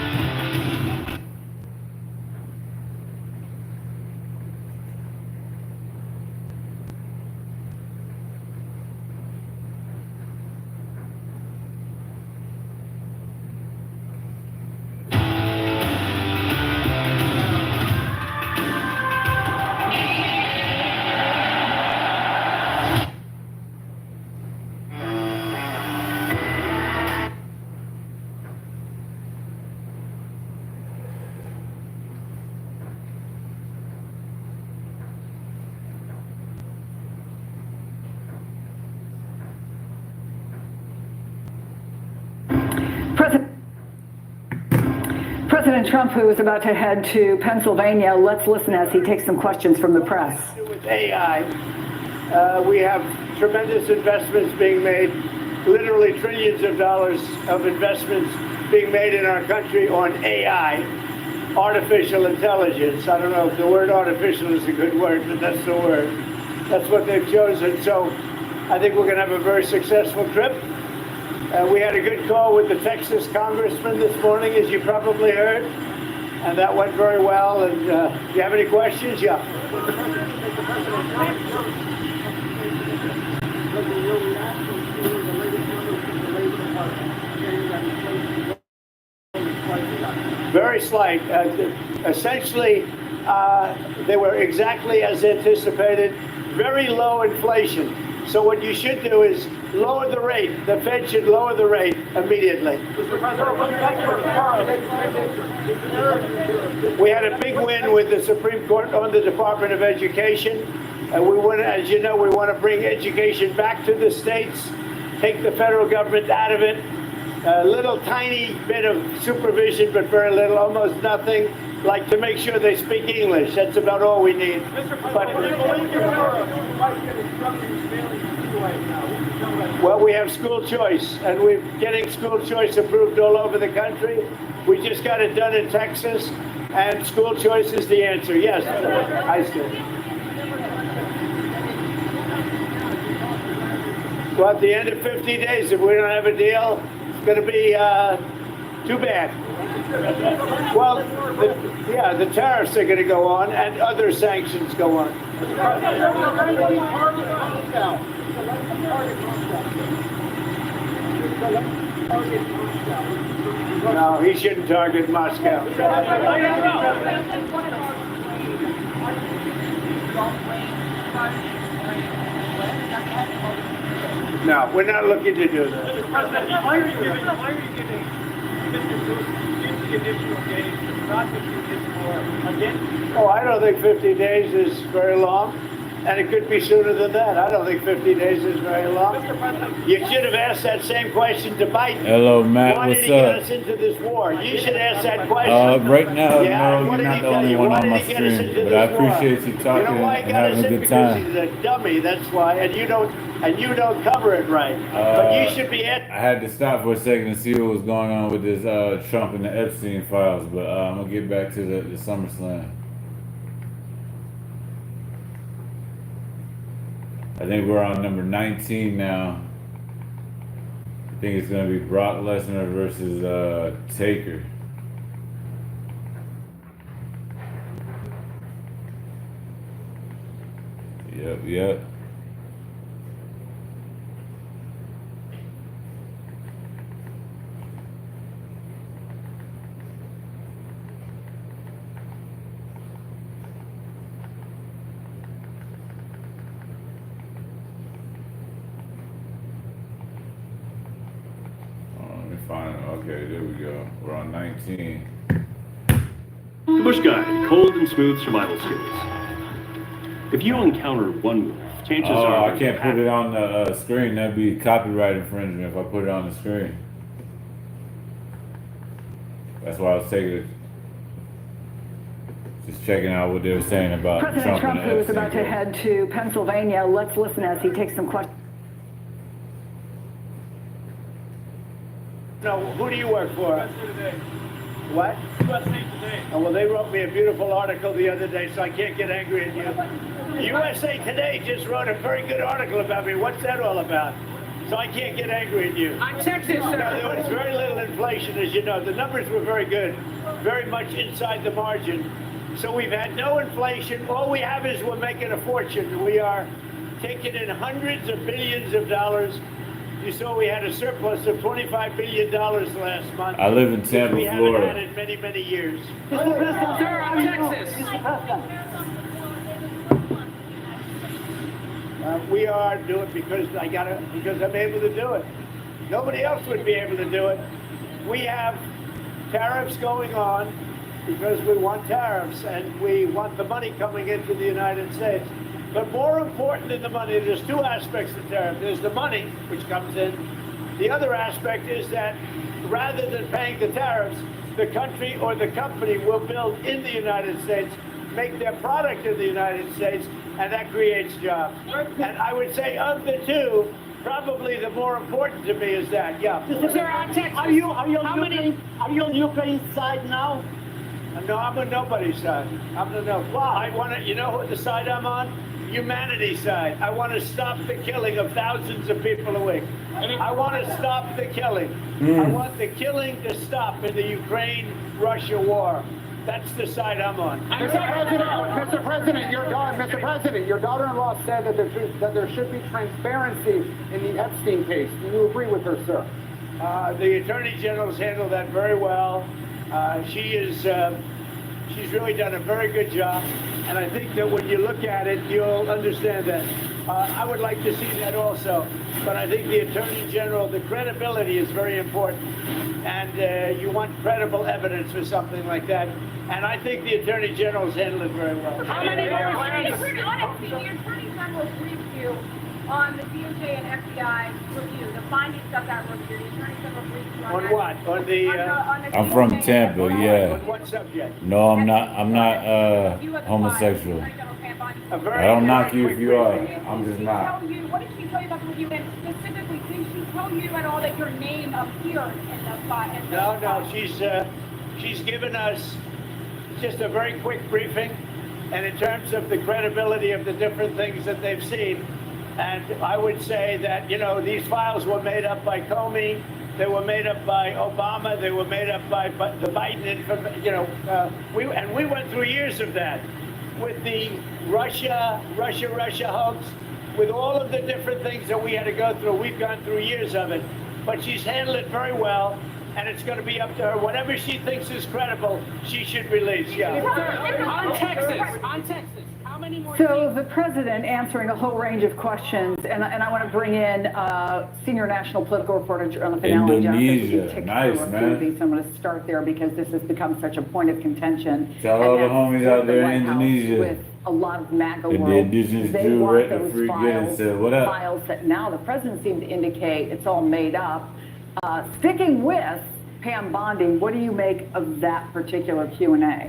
President Trump, who is about to head to Pennsylvania, let's listen as he takes some questions from the press. With AI, we have tremendous investments being made, literally trillions of dollars of investments being made in our country on AI, artificial intelligence. I don't know if the word artificial is a good word, but that's the word. That's what they've chosen. So I think we're going to have a very successful trip. We had a good call with the Texas congressman this morning, as you probably heard, and that went very well. And do you have any questions? Yeah. Very slight. Essentially, they were exactly as anticipated. Very low inflation. So what you should do is lower the rate. The Fed should lower the rate immediately. We had a big win with the Supreme Court on the Department of Education. We want, as you know, we want to bring education back to the states, take the federal government out of it. A little tiny bit of supervision, but very little, almost nothing, like to make sure they speak English. That's about all we need. Well, we have school choice, and we're getting school choice approved all over the country. We just got it done in Texas, and school choice is the answer. Yes, high school. Well, at the end of 50 days, if we don't have a deal, it's going to be too bad. Well, the tariffs are going to go on, and other sanctions go on. No, he shouldn't target Moscow. No, we're not looking to do that. Why are you giving Mr. Bush the additional days, not to do this for again? Oh, I don't think 50 days is very long, and it could be sooner than that. I don't think 50 days is very long. You should have asked that same question to Biden. Hello, Matt. Why What's did he get up? us into this war? You should ask that question. Right now, Yeah, no, what you're did not he the tell only you? one Why on did my he get us stream, into but I this war? appreciate you talking You know why he and got us having a in? good Because time. he's a dummy, that's why, and you don't cover it right. But you should be at. I had to stop for a second to see what was going on with this Trump and the Epstein files, but I'm gonna get back to the SummerSlam. I think we're on number 19 now. I think it's gonna be Brock Lesnar versus Taker. Yep. Let me find it. Okay, there we go. We're on 19. The Bush Guide, cold and smooth survival skills. If you encounter one wolf, chances are... I can't put it on the screen. That'd be copyright infringement if I put it on the screen. That's why I was just checking out what they were saying about President Trump, and who is Epstein. about to head to Pennsylvania. Let's listen as he takes some questions. No, who do you work for? What? Today. Oh, well, they wrote me a beautiful article the other day, so I can't get angry at you. USA Today just wrote a very good article about me. What's that all about? So I can't get angry at you. I'm Texas, No, there was very little inflation, as you know. The numbers were very good, very much inside the margin. So we've had no inflation. All we have is we're making a fortune. We are taking in hundreds of billions of dollars. You saw we had a surplus of $25 billion last month. I live in Tampa, which we Florida. haven't had in many, many years. Mr. President, sir, I'm Texas. We are doing it because I'm able to do it. Nobody else would be able to do it. We have tariffs going on because we want tariffs and we want the money coming into the United States. But more important than the money, there's two aspects to tariff. There's the money, which comes in. The other aspect is that rather than paying the tariffs, the country or the company will build in the United States, make their product in the United States, and that creates jobs. And I would say of the two, probably the more important to me is that, yeah. Sir, I'm Texas. Are you on Ukraine's side now? No, I'm on nobody's side. I'm on no. I want to. You know what the side I'm on? Humanity's side. I want to stop the killing of thousands of people a week. I want to stop the killing. I want the killing to stop in the Ukraine-Russia war. That's the side I'm on. Mr. President, your daughter-in-law said that there should be transparency in the Epstein case. Do you agree with her, sir? The Attorney General's handled that very well. She's really done a very good job, and I think that when you look at it, you'll understand that. I would like to see that also, but I think the Attorney General, the credibility is very important, and you want credible evidence for something like that, and I think the Attorney General's handled it very well. How many more? If we're honest, the Attorney General briefed you on the DOJ and FBI review, the findings of that review. The Attorney General briefed you on what? On the? I'm from Tampa, yeah. On what subject? No, I'm not homosexual. I don't knock you if you are. I'm just not. What did she tell you about the review? And specifically, did she tell you at all that your name appeared in the file? No. She's given us just a very quick briefing, and in terms of the credibility of the different things that they've seen. And I would say that, these files were made up by Comey, they were made up by Obama, they were made up by the Biden, we went through years of that with the Russia hoax, with all of the different things that we had to go through. We've gone through years of it, but she's handled it very well, and it's going to be up to her. Whatever she thinks is credible, she should release. Yeah. On Texas. How many more? So the president answering a whole range of questions, and I want to bring in senior national political reporter Jonathan Allen. Indonesia, nice, man. So I'm going to start there because this has become such a point of contention. Tell all the homies out there in Indonesia. With a lot of MAGA and world, the indigenous they Jew, want Rhett, those free giddins said, what up? files that now the president seemed to indicate it's all made up. Sticking with Pam Bondi, what do you make of that particular Q&A?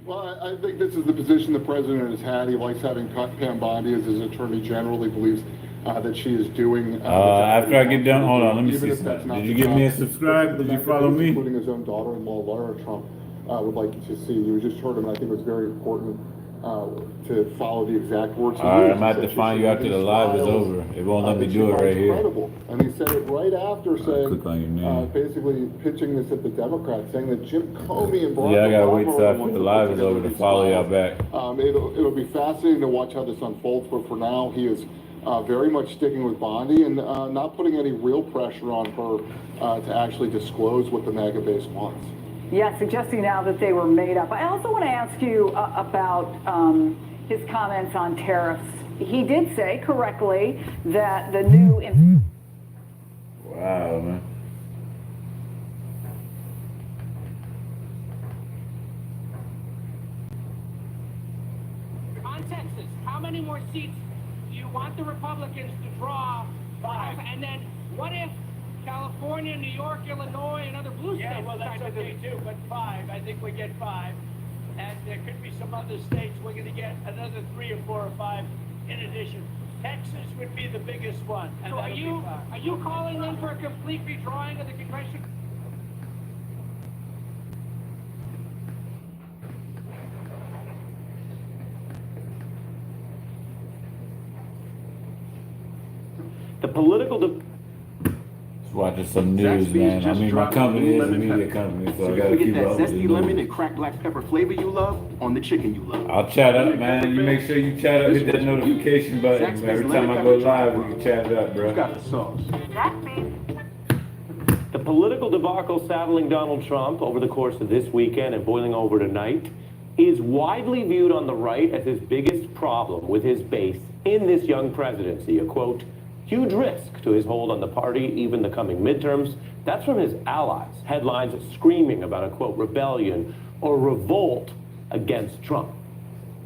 Well, I think this is the position the president has had. He likes having Pam Bondi as his attorney general. He believes that she is doing. After I get done, hold on, let me see something. Did you give me a subscribe? Did you follow me? Including his own daughter-in-law, Laura Trump, would like to see. You just heard him, and I think it was very important to follow the exact words. All right, I'm going to have to find you after the live is over. It won't let me do it right here. And he said it right after saying, basically pitching this at the Democrats, saying that Jim Comey and Barack I got to Obama wait till after the live is over to follow y'all back. It'll be fascinating to watch how this unfolds, but for now, he is very much sticking with Bondi and not putting any real pressure on her to actually disclose what the MAGA base wants. Yeah, suggesting now that they were made up. I also want to ask you about his comments on tariffs. He did say correctly that the new... Wow, man. On Texas, how many more seats do you want the Republicans to draw? 5. And then what if California, New York, Illinois, and other blue states? Yeah, well, that's okay too, but 5. I think we get 5. And there could be some other states we're going to get another 3 or 4 or 5 in addition. Texas would be the biggest one. And so are you calling them for a complete redrawing of the congressional? The political... Watching some news, man. I mean, my company is a media company, so I gotta keep up with the news. Lemon and cracked black pepper flavor you love on the chicken you love. I'll chat up, man. You make sure you chat up, hit that notification button. Every time I go live, we can chat it up, bro. Got the sauce. The political debacle saddling Donald Trump over the course of this weekend and boiling over tonight is widely viewed on the right as his biggest problem with his base in this young presidency. A quote, huge risk to his hold on the party, even the coming midterms. That's from his allies. Headlines screaming about a, quote, rebellion or revolt against Trump.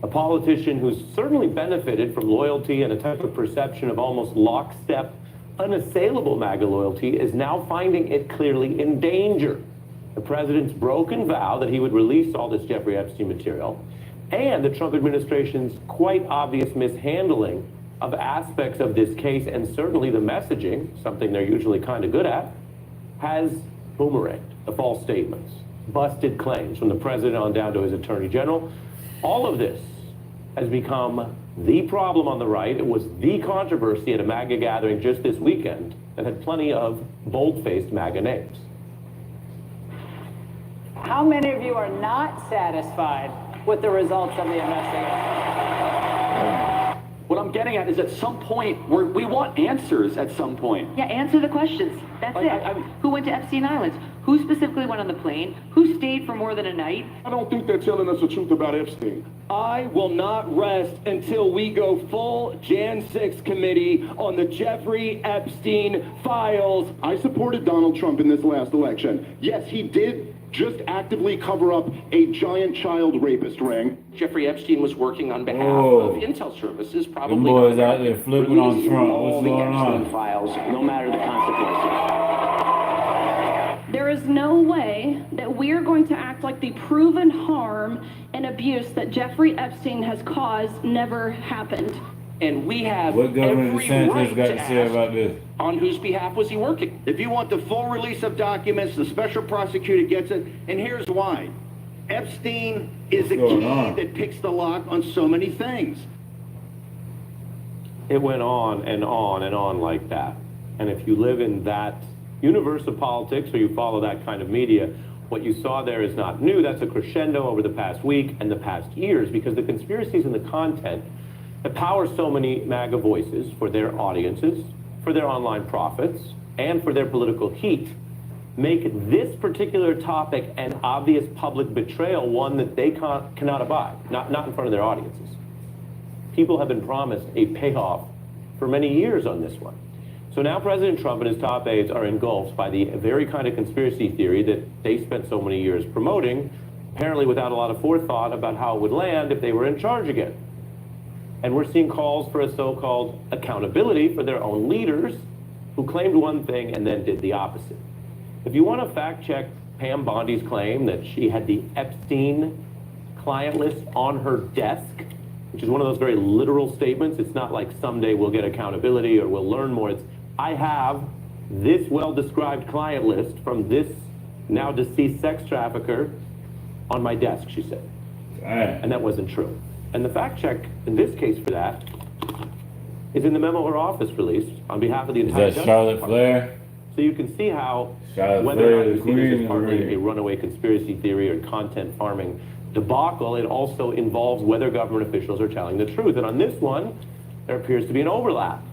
A politician who's certainly benefited from loyalty and a type of perception of almost lockstep, unassailable MAGA loyalty is now finding it clearly in danger. The president's broken vow that he would release all this Jeffrey Epstein material and the Trump administration's quite obvious mishandling of aspects of this case, and certainly the messaging, something they're usually kind of good at, has boomeranged. The false statements, busted claims from the president on down to his attorney general. All of this has become the problem on the right. It was the controversy at a MAGA gathering just this weekend that had plenty of bold-faced MAGA names. How many of you are not satisfied with the results of the investigation? What I'm getting at is at some point, we want answers at some point. Yeah, answer the questions. That's it. Who went to Epstein Islands? Who specifically went on the plane? Who stayed for more than a night? I don't think they're telling us the truth about Epstein. I will not rest until we go full Jan 6 committee on the Jeffrey Epstein files. I supported Donald Trump in this last election. Yes, he did just actively cover up a giant child rapist ring. Jeffrey Epstein was working on behalf of intel services, probably. Them boys out there flipping on Trump. What's going on? Files, no matter the consequences. There is no way that we are going to act like the proven harm and abuse that Jeffrey Epstein has caused never happened. And we have what Governor every DeSantis right got to to say ask about this? On whose behalf was he working? If you want the full release of documents, the special prosecutor gets it, and here's why. Epstein is a key that picks the lock on so many things. It went on and on and on like that. And if you live in that universe of politics or you follow that kind of media, what you saw there is not new. That's a crescendo over the past week and the past years, because the conspiracies and the content that power so many MAGA voices for their audiences, for their online profits, and for their political heat make this particular topic an obvious public betrayal, one that they cannot abide, not in front of their audiences. People have been promised a payoff for many years on this one. So now President Trump and his top aides are engulfed by the very kind of conspiracy theory that they spent so many years promoting, apparently without a lot of forethought about how it would land if they were in charge again. And we're seeing calls for a so-called accountability for their own leaders who claimed one thing and then did the opposite. If you want to fact check Pam Bondi's claim that she had the Epstein client list on her desk, which is one of those very literal statements, it's not like someday we'll get accountability or we'll learn more. It's, I have this well-described client list from this now deceased sex trafficker on my desk, she said. And that wasn't true. And the fact check in this case for that is in the memo her office released on behalf of the entire Is that Charlotte Flair? So you can see how Charlotte whether or not Flair, you see this as partly a runaway conspiracy theory or content farming debacle, it also involves whether government officials are telling the truth. And on this one, there appears to be an overlap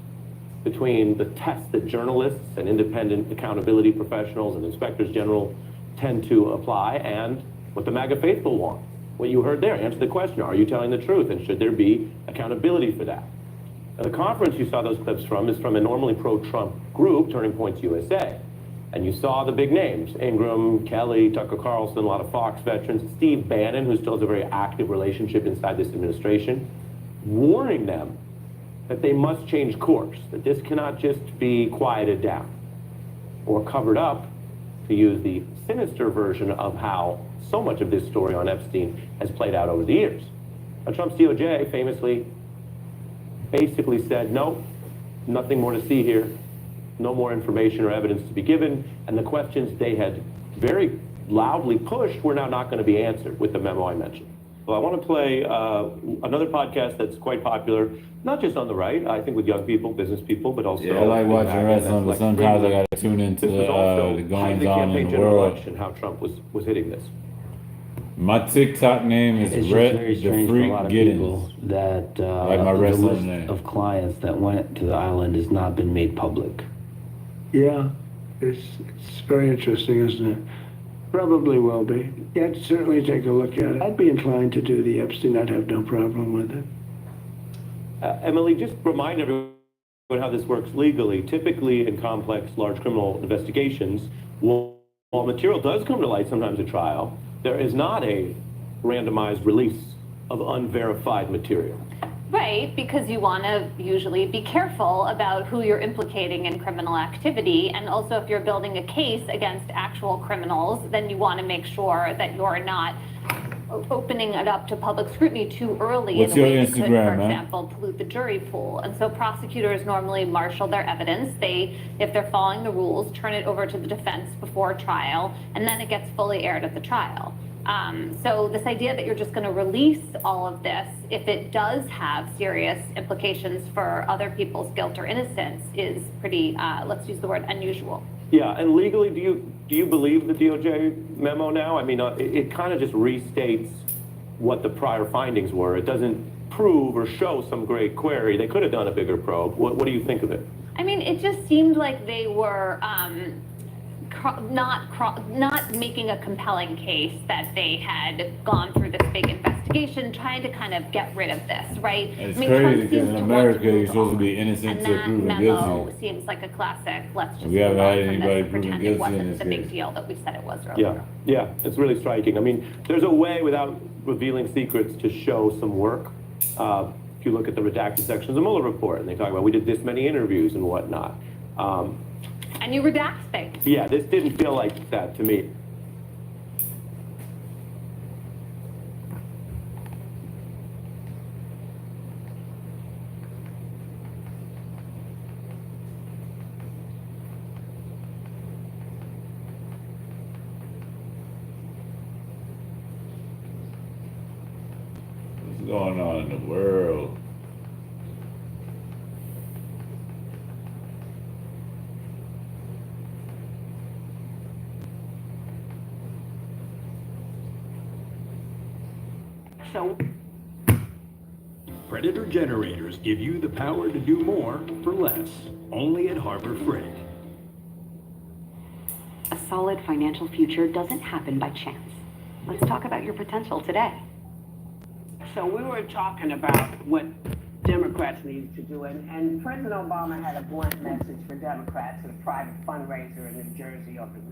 between the tests that journalists and independent accountability professionals and inspectors general tend to apply and what the MAGA faithful want. What you heard there, answer the question, are you telling the truth? And should there be accountability for that? Now, the conference you saw those clips from is from a normally pro-Trump group, Turning Points USA. And you saw the big names, Ingram, Kelly, Tucker Carlson, a lot of Fox veterans, Steve Bannon, who still has a very active relationship inside this administration, warning them that they must change course, that this cannot just be quieted down or covered up, to use the sinister version of how so much of this story on Epstein has played out over the years. Now, Trump's DOJ famously basically said, no, nothing more to see here, no more information or evidence to be given, and the questions they had very loudly pushed were now not going to be answered with the memo I mentioned. Well, I want to play another podcast that's quite popular, not just on the right, I think with young people, business people, but also... Yeah, I like watching wrestling, but sometimes I got to tune into the goings on in the world. And how Trump was hitting this. My TikTok name is Rhett the Freak Giddins. That like my the wrestling list name. of clients that went to the island has not been made public. Yeah, it's very interesting, isn't it? Probably will be. Yeah, I'd certainly take a look at it. I'd be inclined to do the Epstein. I'd have no problem with it. Emily, just remind everyone how this works legally. Typically, in complex, large criminal investigations, while material does come to light sometimes at trial, there is not a randomized release of unverified material. Right, because you want to usually be careful about who you're implicating in criminal activity. And also, if you're building a case against actual criminals, then you want to make sure that you're not opening it up to public scrutiny too early What's in a your way that could, Instagram, for man? example, pollute the jury pool. And so prosecutors normally marshal their evidence. They, if they're following the rules, turn it over to the defense before trial, and then it gets fully aired at the trial. So this idea that you're just going to release all of this, if it does have serious implications for other people's guilt or innocence, is pretty, let's use the word, unusual. Yeah, and legally, do you believe the DOJ memo now? I mean, it kind of just restates what the prior findings were. It doesn't prove or show some great query. They could have done a bigger probe. What do you think of it? I mean, it just seemed like they were not making a compelling case that they had gone through this big investigation, trying to kind of get rid of this, right? It's I mean, crazy Trump because seems in to America want to you're move supposed to on. be innocent And to that proven memo guilty. seems like a classic, let's just We haven't move on had from this anybody and proven pretend guilty it in wasn't this the big case. deal that we said it was earlier. Yeah, it's really striking. I mean, there's a way without revealing secrets to show some work. If you look at the redacted sections of the Mueller report, and they talk about we did this many interviews and whatnot. And you redact things. Yeah, this didn't feel like that to me. What's going on in the world? So, Predator generators give you the power to do more for less. Only at Harbor Freight. A solid financial future doesn't happen by chance. Let's talk about your potential today. So we were talking about what Democrats need to do, and President Obama had a blunt message for Democrats at a private fundraiser in New Jersey over the